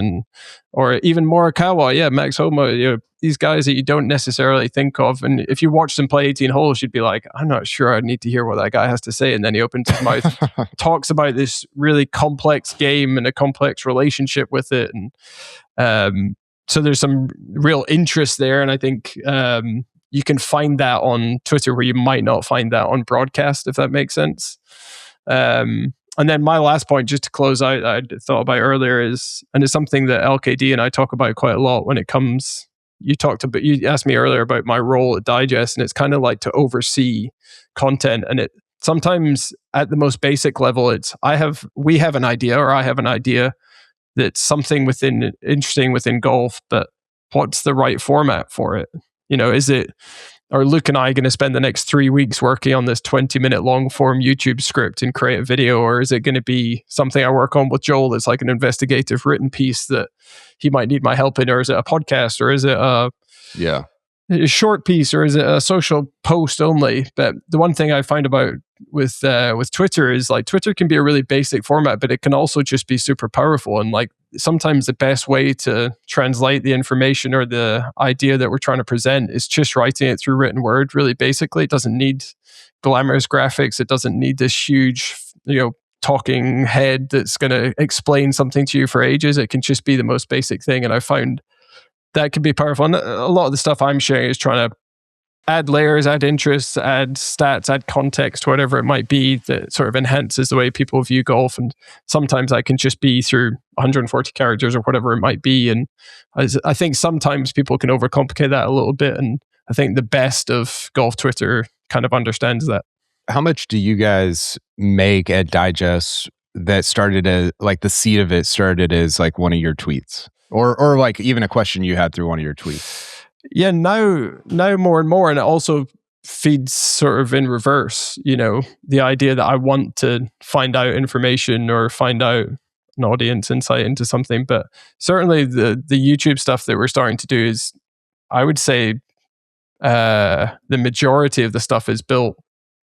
or even Morikawa, Max Homa, these guys that you don't necessarily think of. And if you watch them play 18 holes, you'd be like, I'm not sure I need to hear what that guy has to say. And then he opens his mouth, talks about this really complex game and a complex relationship with it. And so there's some real interest there. And I think you can find that on Twitter where you might not find that on broadcast, if that makes sense. And then my last point, just to close out, I thought about earlier is, and it's something that LKD and I talk about quite a lot when it comes, you asked me earlier about my role at Digest, and it's kind of like to oversee content. And it sometimes at the most basic level, we have an idea, or I have an idea that's something interesting within golf, but what's the right format for it? Is it, are Luke and I going to spend the next 3 weeks working on this 20-minute long form YouTube script and create a video? Or is it going to be something I work on with Joel that's like an investigative written piece that he might need my help in? Or is it a podcast? Or is it a short piece? Or is it a social post only? But the one thing I find about with Twitter is like, Twitter can be a really basic format, but it can also just be super powerful. And like sometimes the best way to translate the information or the idea that we're trying to present is just writing it through written word really basically. It doesn't need glamorous graphics. It doesn't need this huge, talking head that's going to explain something to you for ages. It can just be the most basic thing. And I found that can be powerful. And a lot of the stuff I'm sharing is trying to add layers, add interests, add stats, add context, whatever it might be that sort of enhances the way people view golf. And sometimes I can just be through 140 characters or whatever it might be. And I think sometimes people can overcomplicate that a little bit. And I think the best of golf Twitter kind of understands that. How much do you guys make at Digest that started as like the seed of it started as like one of your tweets? Or like even a question you had through one of your tweets? Yeah, now more and more, and it also feeds sort of in reverse, the idea that I want to find out information or find out an audience insight into something. But certainly the YouTube stuff that we're starting to do is, I would say, the majority of the stuff is built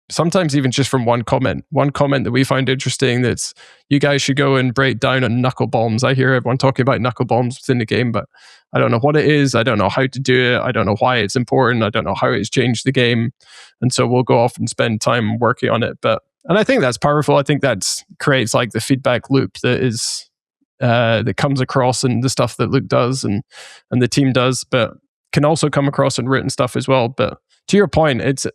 sometimes even just from one comment that we find interesting, that's, you guys should go and break down on knuckle bombs. I hear everyone talking about knuckle bombs within the game, but I don't know what it is. I don't know how to do it. I don't know why it's important. I don't know how it's changed the game. And so we'll go off and spend time working on it. And I think that's powerful. I think that creates like the feedback loop that is, that comes across in the stuff that Luke does and the team does, but can also come across in written stuff as well. But to your point, it's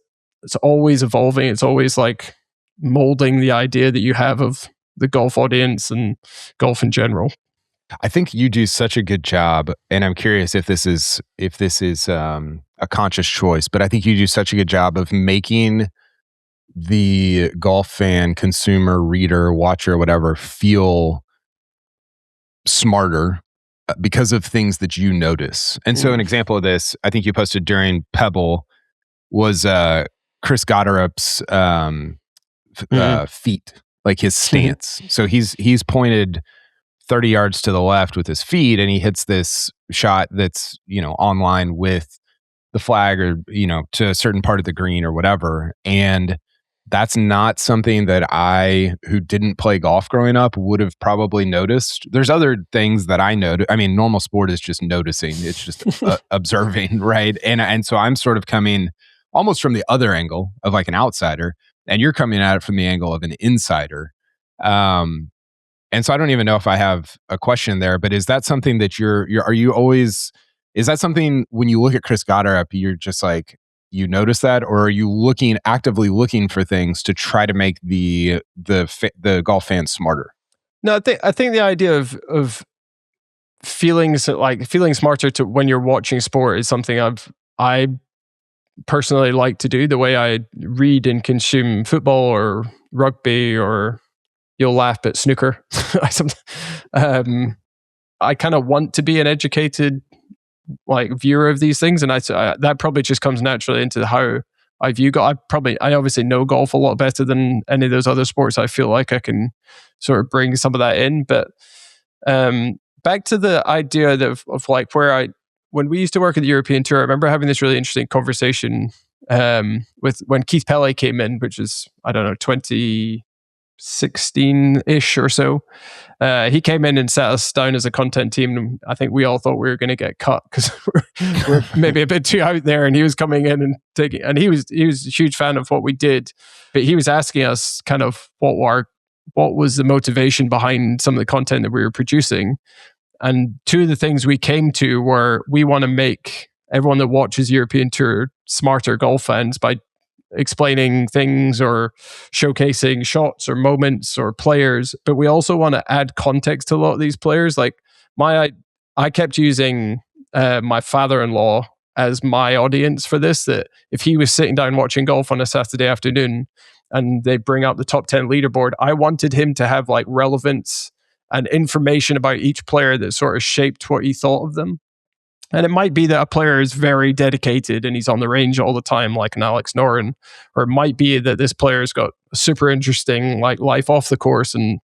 always evolving. It's always like molding the idea that you have of the golf audience and golf in general. I think you do such a good job, and I'm curious if this is a conscious choice, but I think you do such a good job of making the golf fan, consumer, reader, watcher, whatever, feel smarter because of things that you notice. And so an example of this, I think you posted during Pebble, was Chris Gotterup's feet, like his stance. So he's pointed 30 yards to the left with his feet, and he hits this shot that's, on line with the flag, or, to a certain part of the green or whatever. And that's not something that who didn't play golf growing up, would have probably noticed. There's other things that I noticed. I mean, normal sport is just noticing. It's just observing, right? And so I'm sort of coming almost from the other angle of like an outsider, and you're coming at it from the angle of an insider. And so I don't even know if I have a question there, but is that something that is that something when you look at Chris Goddard, you're just like, you notice that, or are you actively looking for things to try to make the golf fans smarter? No, I think the idea of feeling smarter to when you're watching sport is something I personally like to do. The way I read and consume football or rugby, or you'll laugh at snooker. I kind of want to be an educated viewer of these things, and that probably just comes naturally into how I view golf. I obviously know golf a lot better than any of those other sports. I feel like I can sort of bring some of that in. But back to the idea of when we used to work at the European Tour, I remember having this really interesting conversation with when Keith Pelle came in, which is, I don't know, 2016-ish or so. He came in and sat us down as a content team, and I think we all thought we were going to get cut because we're maybe a bit too out there. And he was coming in and he was a huge fan of what we did, but he was asking us kind of what was the motivation behind some of the content that we were producing. And two of the things we came to were, we want to make everyone that watches European Tour smarter golf fans by explaining things or showcasing shots or moments or players, but we also want to add context to a lot of these players. Like I kept using my father-in-law as my audience for this, that if he was sitting down watching golf on a Saturday afternoon and they bring up the top 10 leaderboard, I wanted him to have like relevance and information about each player that sort of shaped what he thought of them. And it might be that a player is very dedicated and he's on the range all the time, like an Alex Noren, or it might be that this player's got a super interesting life off the course and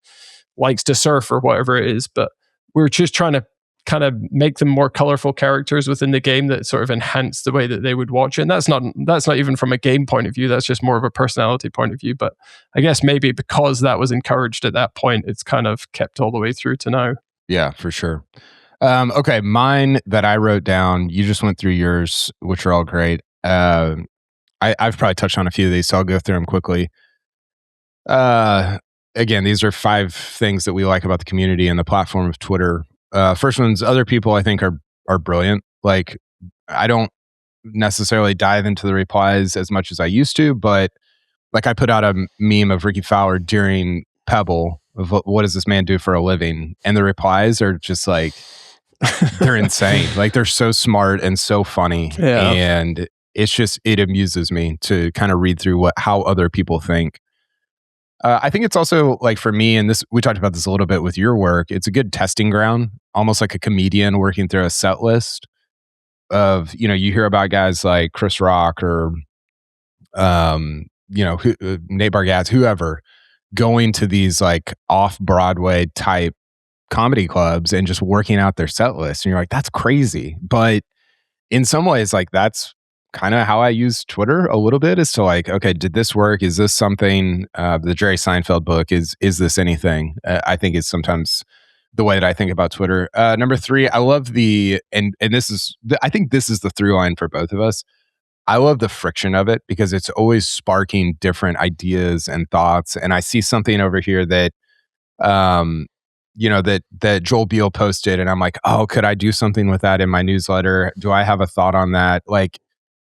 likes to surf or whatever it is. But we're just trying to kind of make them more colorful characters within the game that sort of enhance the way that they would watch it. And that's not even from a game point of view. That's just more of a personality point of view. But I guess maybe because that was encouraged at that point, it's kind of kept all the way through to now. Yeah, for sure. Okay, mine that I wrote down, you just went through yours, which are all great. I've probably touched on a few of these, so I'll go through them quickly. Again, these are 5 things that we like about the community and the platform of Twitter. First one's, other people I think are brilliant. Like, I don't necessarily dive into the replies as much as I used to, but like I put out a meme of Ricky Fowler during Pebble of what does this man do for a living? And the replies are just like, they're insane. Like, they're so smart and so funny. Yeah. And it amuses me to kind of read through how other people think. I think it's also like, for me, and this, we talked about this a little bit with your work, it's a good testing ground, almost like a comedian working through a set list of, you hear about guys like Chris Rock or, Nate Bargatze, whoever, going to these like off-Broadway type comedy clubs and just working out their set list. And you're like, that's crazy. But in some ways, like, that's kind of how I use Twitter a little bit, is to like, okay, did this work? Is this something? The Jerry Seinfeld book, is this anything? I think it's sometimes the way that I think about Twitter. Number 3, I love and this is, I think this is the through line for both of us. I love the friction of it because it's always sparking different ideas and thoughts. And I see something over here that, that Joel Beal posted, and I'm like, oh, could I do something with that in my newsletter? Do I have a thought on that? Like,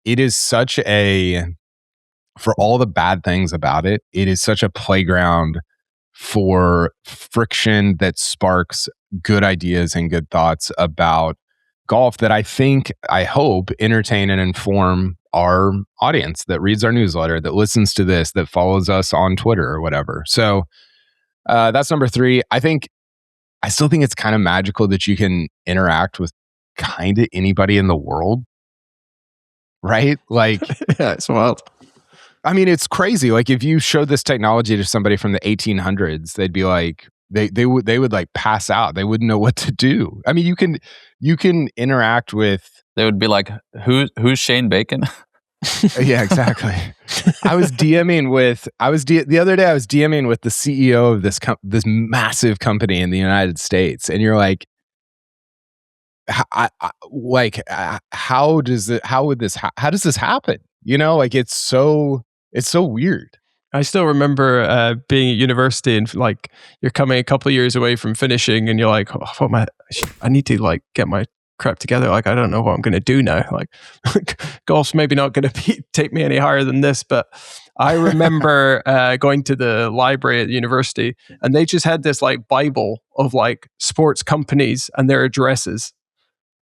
it is such for all the bad things about it, it is such a playground for friction that sparks good ideas and good thoughts about golf that I hope entertain and inform our audience that reads our newsletter, that listens to this, that follows us on Twitter or whatever. So that's number 3. I still think it's kind of magical that you can interact with kind of anybody in the world, right? Like, yeah, it's wild. I mean, it's crazy. Like if you showed this technology to somebody from the 1800s, they'd be like, they would like pass out. They wouldn't know what to do. I mean, you can interact with. They would be like, who's Shane Bacon? Yeah, exactly. The other day I was DMing with the CEO of this massive company in the United States, and you're like, how does this happen? You know, like it's so weird. I still remember being at university and like you're coming a couple of years away from finishing and you're like, oh, I need to like get my crap together. Like, I don't know what I'm going to do now. Like golf's maybe not going to take me any higher than this. But I remember going to the library at the university and they just had this like Bible of like sports companies and their addresses.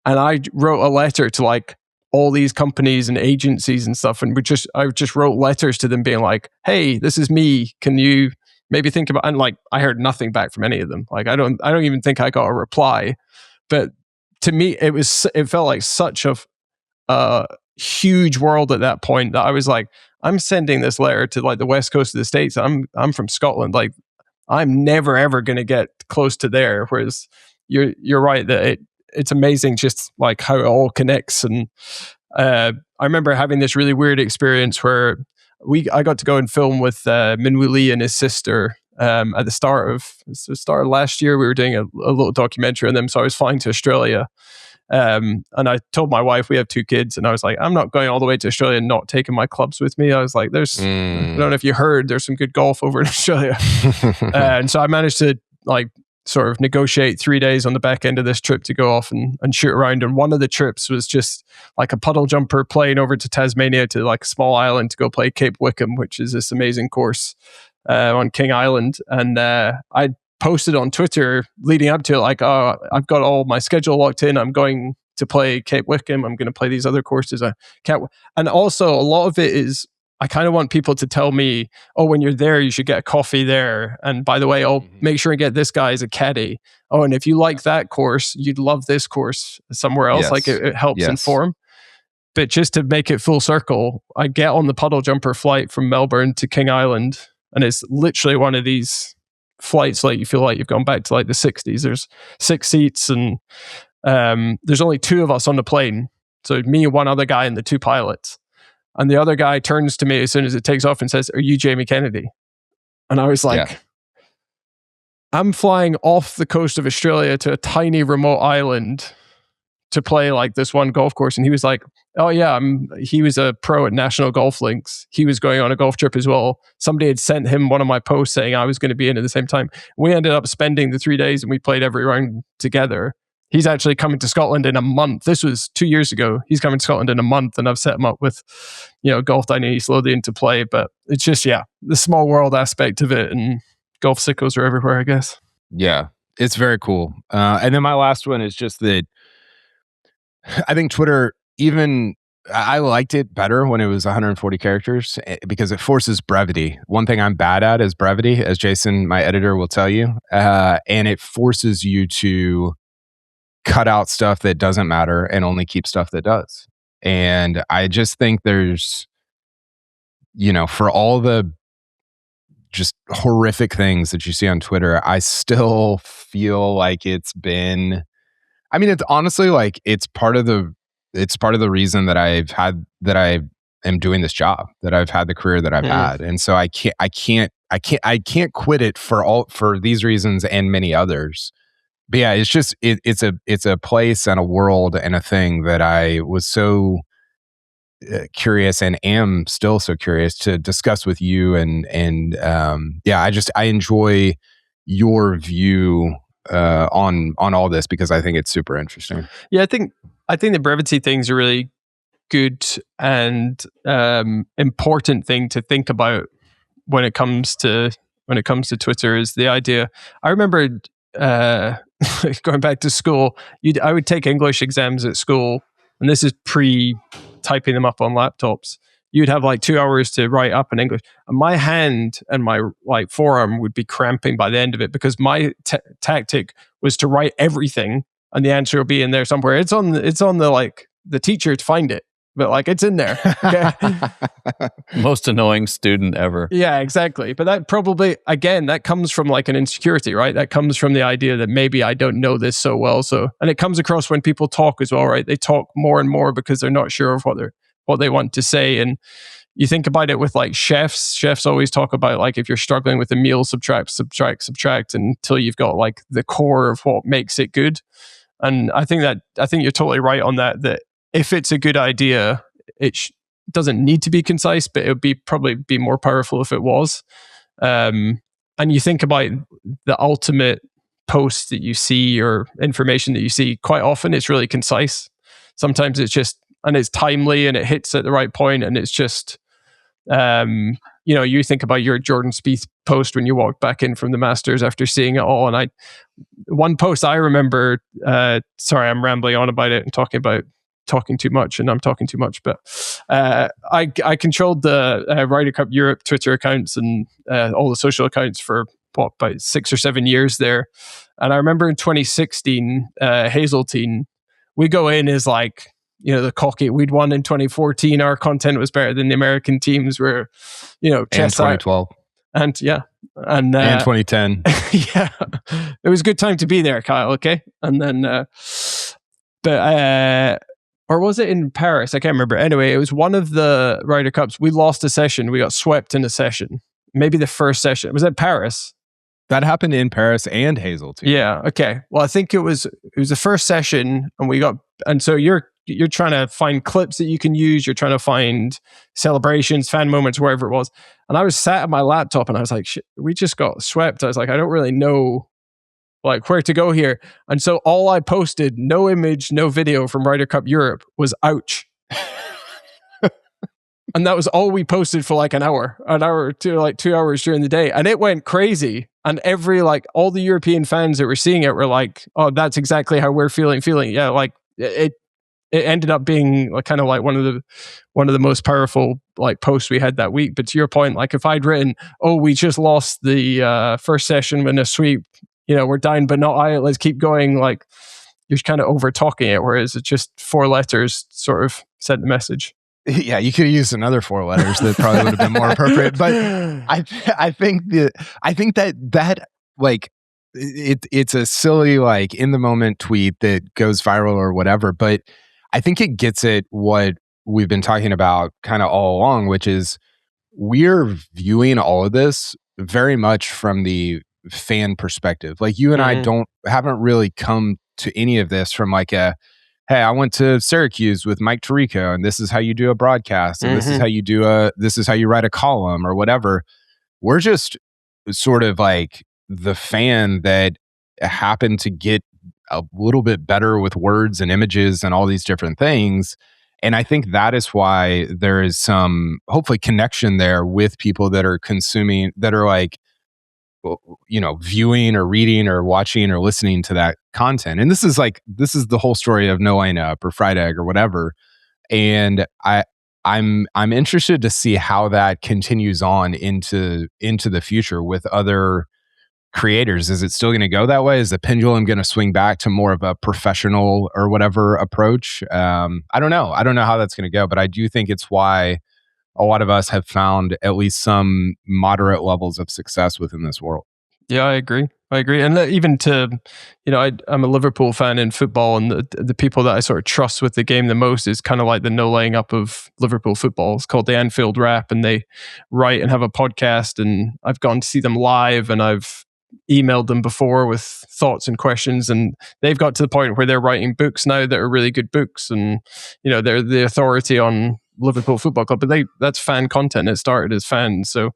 And I wrote a letter to like all these companies and agencies and stuff. And I just wrote letters to them being like, hey, this is me. Can you maybe think about, and like, I heard nothing back from any of them. Like, I don't even think I got a reply, but to me, it felt like such a huge world at that point that I was like, I'm sending this letter to like the West Coast of the States. I'm from Scotland. Like, I'm never, ever going to get close to there. Whereas you're right that it's amazing just like how it all connects. And I remember having this really weird experience where I got to go and film with Minwoo Lee and his sister at the start of last year. We were doing a little documentary on them. So I was flying to Australia. And I told my wife, we have 2 kids, and I was like, I'm not going all the way to Australia and not taking my clubs with me. I was like, I don't know if you heard, there's some good golf over in Australia. And so I managed to like sort of negotiate 3 days on the back end of this trip to go off and shoot around. And one of the trips was just like a puddle jumper plane over to Tasmania to like a small island to go play Cape Wickham, which is this amazing course on King Island. And I posted on Twitter leading up to it, like, oh, I've got all my schedule locked in. I'm going to play Cape Wickham. I'm going to play these other courses. I can't. And also a lot of it is, I kind of want people to tell me, oh, when you're there, you should get a coffee there. And by the way, I'll make sure and get this guy as a caddy. Oh, and if you like that course, you'd love this course somewhere else. Yes. Like it helps inform. But just to make it full circle, I get on the puddle jumper flight from Melbourne to King Island. And it's literally one of these flights like you feel like you've gone back to like the 60s. There's 6 seats and there's only 2 of us on the plane. So me and one other guy and the 2 pilots. And the other guy turns to me as soon as it takes off and says, are you Jamie Kennedy? And I was like, I'm flying off the coast of Australia to a tiny remote island to play like this one golf course. And he was like, oh yeah, he was a pro at National Golf Links. He was going on a golf trip as well. Somebody had sent him one of my posts saying I was going to be in at the same time. We ended up spending the 3 days and we played every round together. He's actually coming to Scotland in a month. This was 2 years ago. He's coming to Scotland in a month, and I've set him up with, Golf Dining East Lothian to play. But it's just, the small world aspect of it, and golf sickos are everywhere, I guess. Yeah, it's very cool. And then my last one is just that I think Twitter, I liked it better when it was 140 characters because it forces brevity. One thing I'm bad at is brevity, as Jason, my editor, will tell you. And it forces you to cut out stuff that doesn't matter and only keep stuff that does. And I just think there's, for all the just horrific things that you see on Twitter, I still feel like it's honestly like it's part of the reason that I am doing this job, that I've had the career that I've had. And so I can't quit it for these reasons and many others. But yeah, it's just it's a place and a world and a thing that I was so curious and am still so curious to discuss with you. And I enjoy your view on all this because I think it's super interesting. Yeah, I think the brevity thing's a really good and important thing to think about when it comes to Twitter. Is the idea. I remember going back to school, I would take English exams at school, and this is pre-typing them up on laptops. You'd have like 2 hours to write up in English. And my hand and my like forearm would be cramping by the end of it because my tactic was to write everything, and the answer will be in there somewhere. It's on the like the teacher to find it. but like it's in there. Okay. Most annoying student ever. Yeah, exactly. But that probably, again, that comes from like an insecurity, right? That comes from the idea that maybe I don't know this so well. So, and it comes across when people talk as well, right? They talk more and more because they're not sure of what they want to say. And you think about it with like chefs. Chefs always talk about like if you're struggling with a meal, subtract until you've got like the core of what makes it good. And I think you're totally right on that. That if it's a good idea, it doesn't need to be concise, but it would probably be more powerful if it was. And you think about the ultimate post that you see or information that you see. Quite often, it's really concise. Sometimes it's just and it's timely and it hits at the right point, and it's just. You think about your Jordan Spieth post when you walked back in from the Masters after seeing it all. And one post I remember, sorry, I'm rambling on about it and talking too much, and I'm talking too much, but I controlled the Ryder Cup Europe Twitter accounts and all the social accounts for about 6 or 7 years there. And I remember in 2016, Hazeltine, we go in as like, the cocky, we'd won in 2014. Our content was better than the American teams were, and 2012. And 2010. Yeah. It was a good time to be there, Kyle. Okay. And then, or was it in Paris? I can't remember. Anyway, it was one of the Ryder Cups. We lost a session. We got swept in a session. Maybe the first session. Was it Paris? That happened in Paris and Hazeltine. Yeah. Okay. Well, I think it was the first session, and so you're trying to find clips that you can use. You're trying to find celebrations, fan moments, wherever it was. And I was sat at my laptop and I was like, shit, we just got swept. I was like, I don't really know like where to go here. And so all I posted, no image, no video from Ryder Cup Europe, was ouch. And that was all we posted for like an hour or two, like 2 hours during the day. And it went crazy. And all the European fans that were seeing it were like, oh, that's exactly how we're feeling. Yeah, like it ended up being like kind of like one of the most powerful like posts we had that week. But to your point, like if I'd written, oh, we just lost the first session in a sweep, we're down but not out, let's keep going, like you're kind of over talking it, whereas it's just 4 letters sort of sent the message. Yeah, you could have used another 4 letters that probably would have been more appropriate. But I think that like it's a silly like in the moment tweet that goes viral or whatever. But I think it gets at what we've been talking about kind of all along, which is we're viewing all of this very much from the fan perspective. Like you and I haven't really come to any of this from like hey, I went to Syracuse with Mike Tirico, and this is how you do a broadcast, and this is how you write a column or whatever. We're just sort of like the fan that happened to get a little bit better with words and images and all these different things. And I think that is why there is some hopefully connection there with people that are consuming, that are like, viewing or reading or watching or listening to that content. And this is the whole story of No Line Up or Fried Egg or whatever. And I'm interested to see how that continues on into the future with other creators. Is it still going to go that way? Is the pendulum going to swing back to more of a professional or whatever approach? I don't know. I don't know how that's going to go, but I do think it's why a lot of us have found at least some moderate levels of success within this world. Yeah, I agree. And even I'm a Liverpool fan in football, and the people that I sort of trust with the game the most is kind of like the no laying up of Liverpool football. It's called the Anfield Wrap, and they write and have a podcast, and I've gone to see them live, and I've emailed them before with thoughts and questions, and they've got to the point where they're writing books now that are really good books, and they're the authority on Liverpool Football Club, but that's fan content. It started as fans. So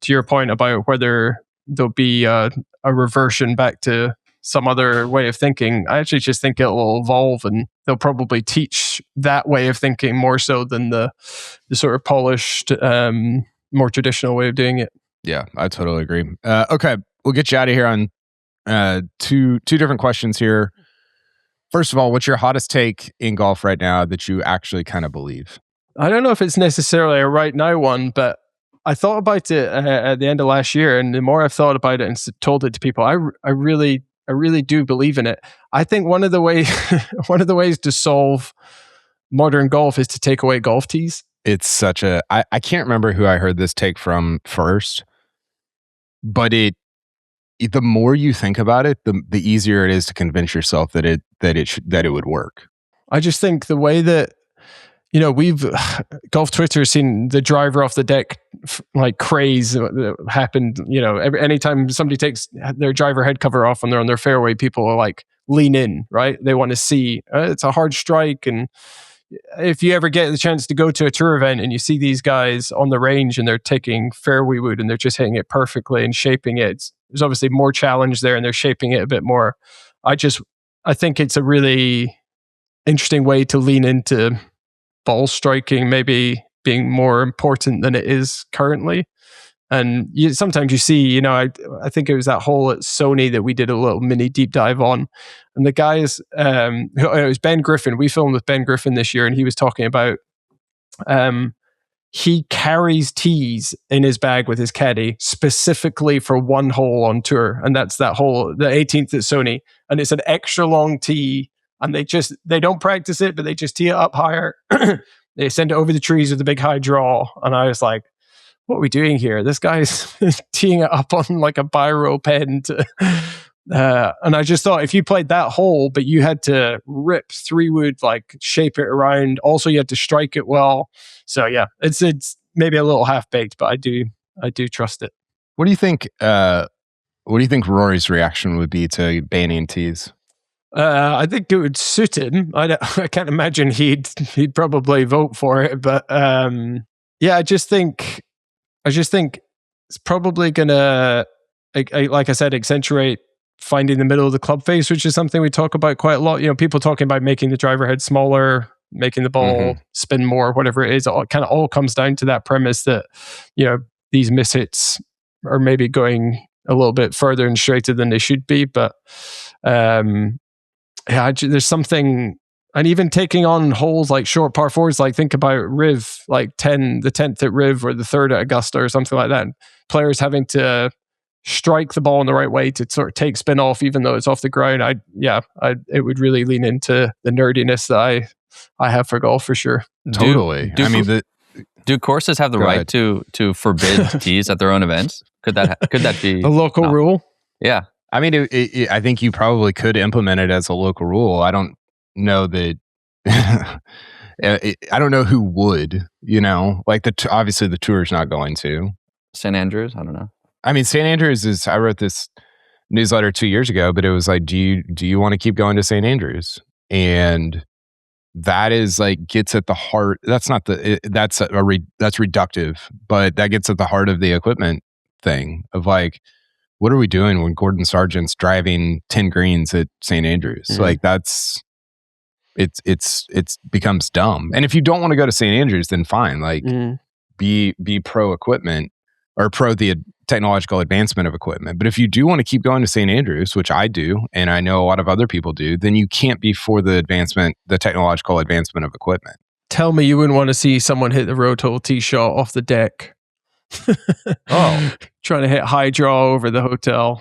to your point about whether there'll be a reversion back to some other way of thinking, I actually just think it'll evolve, and they'll probably teach that way of thinking more so than the sort of polished, more traditional way of doing it. Yeah, I totally agree. Okay, we'll get you out of here on two different questions here. First of all, what's your hottest take in golf right now that you actually kind of believe? I don't know if it's necessarily a right now one, but I thought about it at the end of last year, and the more I've thought about it and told it to people, I really do believe in it. I think one of the ways to solve modern golf is to take away golf tees. It's such a I can't remember who I heard this take from first, but the more you think about it, the easier it is to convince yourself that it would work. I just think the way that, we've golf Twitter has seen the driver off the deck like craze that happened. Anytime somebody takes their driver head cover off and they're on their fairway, people are like lean in, right? They want to see it's a hard strike. And if you ever get the chance to go to a tour event and you see these guys on the range and they're taking fairway wood and they're just hitting it perfectly and shaping it, there's obviously more challenge there and they're shaping it a bit more. I think it's a really interesting way to lean into ball striking maybe being more important than it is currently. And sometimes you see, I think it was that hole at Sony that we did a little mini deep dive on. And the guys, it was Ben Griffin. We filmed with Ben Griffin this year, and he was talking about he carries tees in his bag with his caddy specifically for one hole on tour. And that's that hole, the 18th at Sony. And it's an extra long tee. And they don't practice it, but they just tee it up higher. They send it over the trees with a big high draw. And I was like, what are we doing here? This guy's teeing it up on like a biro pen. And I just thought if you played that hole, but you had to rip 3-wood, like shape it around. Also, you had to strike it well. So yeah, it's maybe a little half-baked, but I do trust it. What do you think Rory's reaction would be to banning tees? I think it would suit him. I can't imagine he'd probably vote for it, but yeah, I just think it's probably gonna, like I said, accentuate finding the middle of the club face, which is something we talk about quite a lot. People talking about making the driver head smaller, making the ball spin more, whatever it is. It kind of all comes down to that premise that these mishits are maybe going a little bit further and straighter than they should be, but. Yeah, there's something, and even taking on holes like short par fours, like think about Riv, like the 10th at Riv or the 3rd at Augusta or something like that. And players having to strike the ball in the right way to sort of take spin off, even though it's off the ground. It would really lean into the nerdiness that I have for golf for sure. Totally. Do courses have the right to forbid tees at their own events? Could that be a local rule? Yeah. I mean, I think you probably could implement it as a local rule. I don't know that. I don't know who would. Like obviously the tour's not going to. St. Andrews. I don't know. I mean, St. Andrews is. I wrote this newsletter 2 years ago, but it was like, do you want to keep going to St. Andrews? And that is like gets at the heart. That's not that's reductive, but that gets at the heart of the equipment thing of like. What are we doing when Gordon Sargent's driving 10 greens at St. Andrews? Mm-hmm. Like it's becomes dumb. And if you don't want to go to St. Andrews, then fine. Like be pro equipment or pro the technological advancement of equipment. But if you do want to keep going to St. Andrews, which I do, and I know a lot of other people do, then you can't be for the technological advancement of equipment. Tell me you wouldn't want to see someone hit the road tee shot off the deck. Trying to hit high draw over the hotel.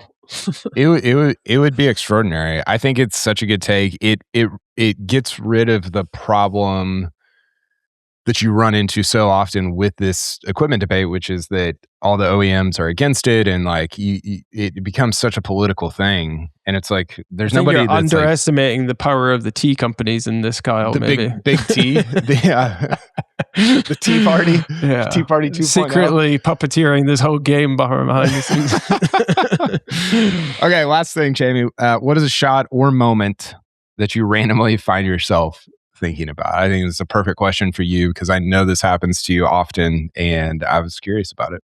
it would be extraordinary. I think it's such a good take. It gets rid of the problem that you run into so often with this equipment debate, which is that all the OEMs are against it, and like it becomes such a political thing. And it's like there's nobody you're that's underestimating the power of the tea companies in this, Kyle. The maybe big T, the Tea Party, Tea Party 2.0. Secretly puppeteering this whole game behind the scenes. Okay, last thing, Jamie. What is a shot or moment that you randomly find yourself thinking about? I think it's a perfect question for you because I know this happens to you often, and I was curious about it.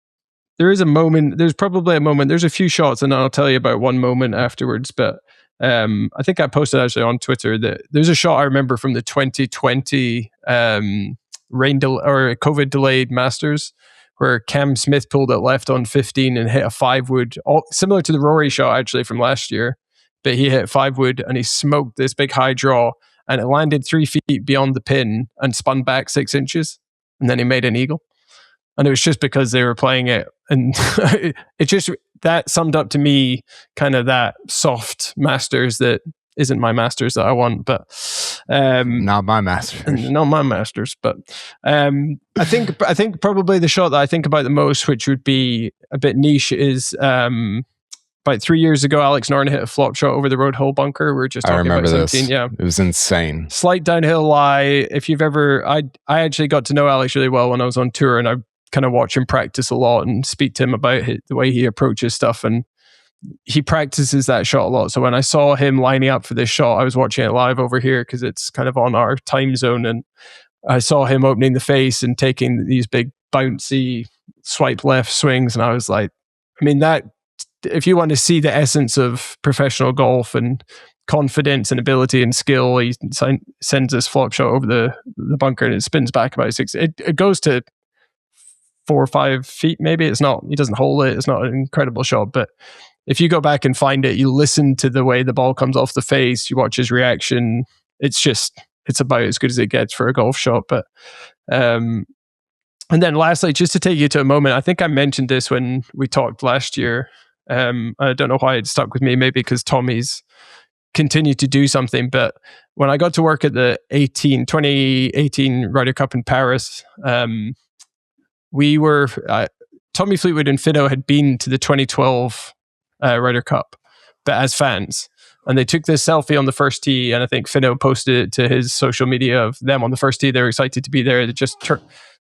There is a moment. There's probably a moment. There's a few shots, and I'll tell you about one moment afterwards. But I think I posted actually on Twitter that there's a shot I remember from the 2020 COVID delayed Masters where Cam Smith pulled it left on 15 and hit a 5-wood, similar to the Rory shot actually from last year. But he hit 5-wood and he smoked this big high draw, and it landed 3 feet beyond the pin and spun back 6 inches, and then he made an eagle. And it was just because they were playing it. And it just, that summed up to me kind of that soft Masters that isn't my Masters that I want. But Not my Masters. Not my Masters, but I think probably the shot that I think about the most, which would be a bit niche, is about 3 years ago, Alex Noren hit a flop shot over the road hole bunker. We were just talking about 17. This. Yeah, it was insane. Slight downhill lie. If you've ever, I actually got to know Alex really well when I was on tour, and I kind of watch him practice a lot and speak to him about the way he approaches stuff, and he practices that shot a lot. So when I saw him lining up for this shot, I was watching it live over here because it's kind of on our time zone, and I saw him opening the face and taking these big bouncy swipe left swings, and I was like, I mean, that if you want to see the essence of professional golf and confidence and ability and skill, he sends this flop shot over the bunker and it spins back about 6. It goes to 4 or 5 feet, maybe. It's not, he doesn't hold it. It's not an incredible shot, but if you go back and find it, you listen to the way the ball comes off the face, you watch his reaction. It's about as good as it gets for a golf shot. But and then lastly, just to take you to a moment, I think I mentioned this when we talked last year. I don't know why it stuck with me, maybe because Tommy's continued to do something. But when I got to work at the 2018 Ryder Cup in Paris, we were Tommy Fleetwood and Finno had been to the 2012 Ryder Cup, but as fans. And they took this selfie on the first tee, and I think Finno posted it to his social media of them on the first tee. They were excited to be there. I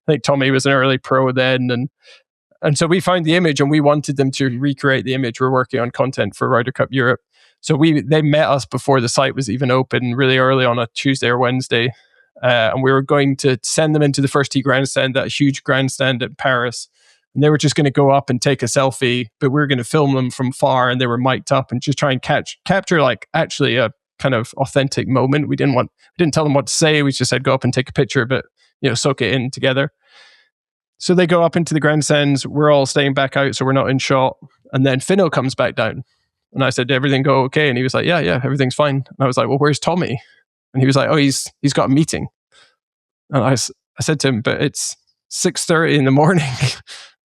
think Tommy was an early pro then, and so we found the image, and we wanted them to recreate the image. We're working on content for Ryder Cup Europe. So they met us before the site was even open, really early on a Tuesday or Wednesday. And we were going to send them into the first tee grandstand, that huge grandstand at Paris. And they were just going to go up and take a selfie, but we were going to film them from far, and they were mic'd up and just try and capture like actually a kind of authentic moment. We didn't tell them what to say. We just said, go up and take a picture, but soak it in together. So they go up into the grandstands. We're all staying back out, so we're not in shot. And then Finno comes back down. And I said, did everything go okay? And he was like, yeah, everything's fine. And I was like, well, where's Tommy? And he was like, oh, he's got a meeting. And I said to him, but it's 6:30 in the morning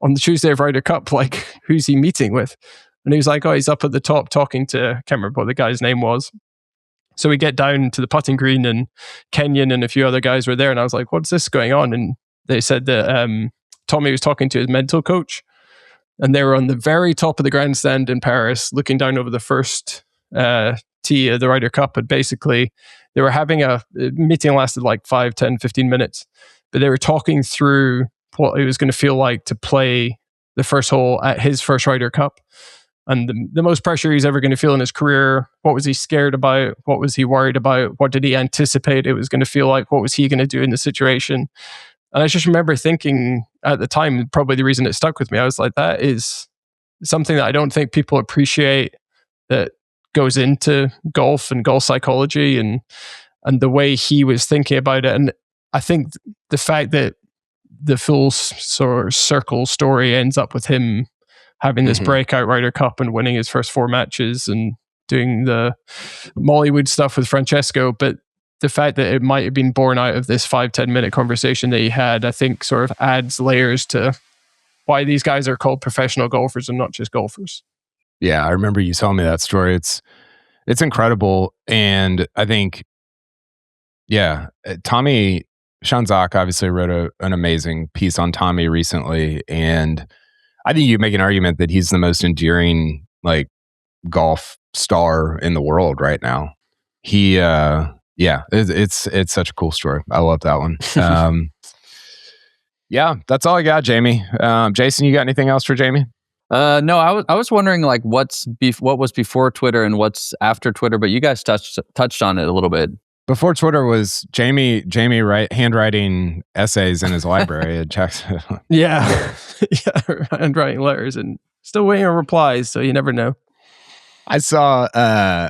on the Tuesday of Ryder Cup. Like, who's he meeting with? And he was like, oh, he's up at the top talking to, I can't remember what the guy's name was. So we get down to the putting green, and Kenyon and a few other guys were there. And I was like, what's this going on? And they said that Tommy was talking to his mental coach, and they were on the very top of the grandstand in Paris, looking down over the first tee of the Ryder Cup. And basically, they were having a meeting, lasted like 5, 10, 15 minutes, but they were talking through what it was going to feel like to play the first hole at his first Ryder Cup. And the most pressure he's ever going to feel in his career. What was he scared about? What was he worried about? What did he anticipate it was going to feel like? What was he going to do in the situation? And I just remember thinking at the time, probably the reason it stuck with me, I was like, that is something that I don't think people appreciate that goes into golf and golf psychology and the way he was thinking about it. And I think the fact that the full sort of circle story ends up with him having this breakout Ryder Cup and winning his first 4 matches and doing the Mollywood stuff with Francesco, but the fact that it might have been born out of this 5-10 minute conversation that he had, I think sort of adds layers to why these guys are called professional golfers and not just golfers. Yeah, I remember you telling me that story. It's incredible. And I think, Tommy Shanzak obviously wrote an amazing piece on Tommy recently. And I think you make an argument that he's the most endearing like golf star in the world right now. He, it's such a cool story. I love that one. That's all I got, Jamie. Jason, you got anything else for Jamie? No, I was wondering like what was before Twitter and what's after Twitter, but you guys touched on it a little bit. Before Twitter was Jamie handwriting essays in his library at Jackson. Handwriting letters and still waiting on replies, so you never know. I saw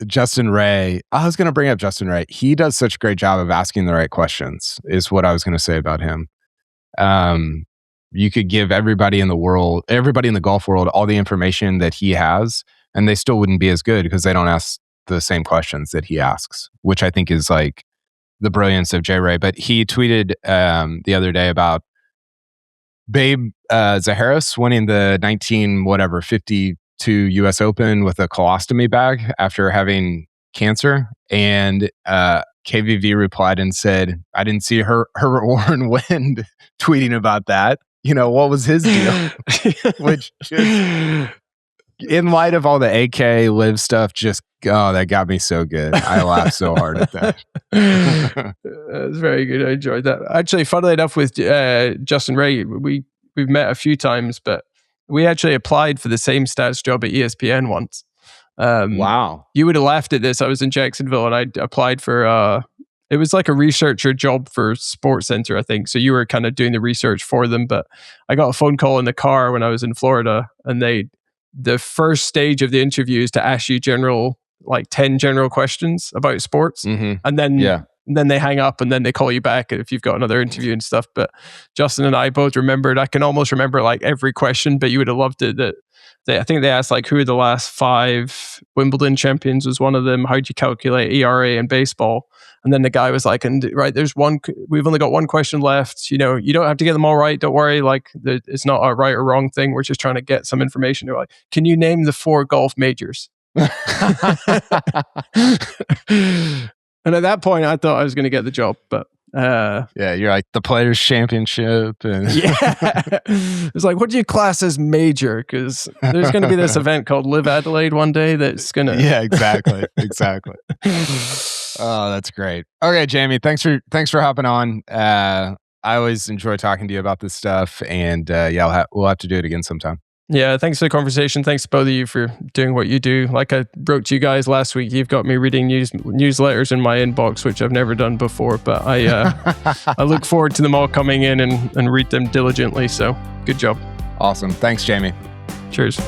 Justin Ray. I was going to bring up Justin Ray. He does such a great job of asking the right questions, is what I was going to say about him. You could give everybody in the golf world, all the information that he has, and they still wouldn't be as good because they don't ask the same questions that he asks, which I think is like the brilliance of J. Ray. But he tweeted the other day about Babe Zaharis winning the 52 US Open with a colostomy bag after having cancer. And KVV replied and said, I didn't see Herbert Warren Wind tweeting about that. What was his deal? Which just, in light of all the AK live stuff, that got me so good. I laughed so hard at that. That's very good. I enjoyed that. Actually, funnily enough, with Justin Ray, we've met a few times, but we actually applied for the same stats job at ESPN once. Wow. You would have laughed at this. I was in Jacksonville and I applied for it was like a researcher job for Sports Center, I think. So you were kind of doing the research for them, but I got a phone call in the car when I was in Florida, and the first stage of the interview is to ask you 10 general questions about sports. Mm-hmm. And then they hang up and then they call you back if you've got another interview and stuff. But Justin and I both remembered, I can almost remember every question, but you would have loved it that I think they asked who are the last 5 Wimbledon champions was one of them. How'd you calculate ERA in baseball? And then the guy was like, we've only got one question left. You don't have to get them all right. Don't worry. It's not a right or wrong thing. We're just trying to get some information. They're like, can you name the 4 golf majors? And at that point, I thought I was going to get the job, but you're like the Players Championship, and it's like, what do you class as major? Because there's going to be this event called Live Adelaide one day that's going to. Yeah, exactly. Oh, that's great. Okay, Jamie, thanks for hopping on. I always enjoy talking to you about this stuff, and we'll have to do it again sometime. Yeah, thanks for the conversation. Thanks to both of you for doing what you do. Like I wrote to you guys last week, you've got me reading newsletters in my inbox, which I've never done before, but I look forward to them all coming in and read them diligently. So good job. Awesome. Thanks, Jamie. Cheers.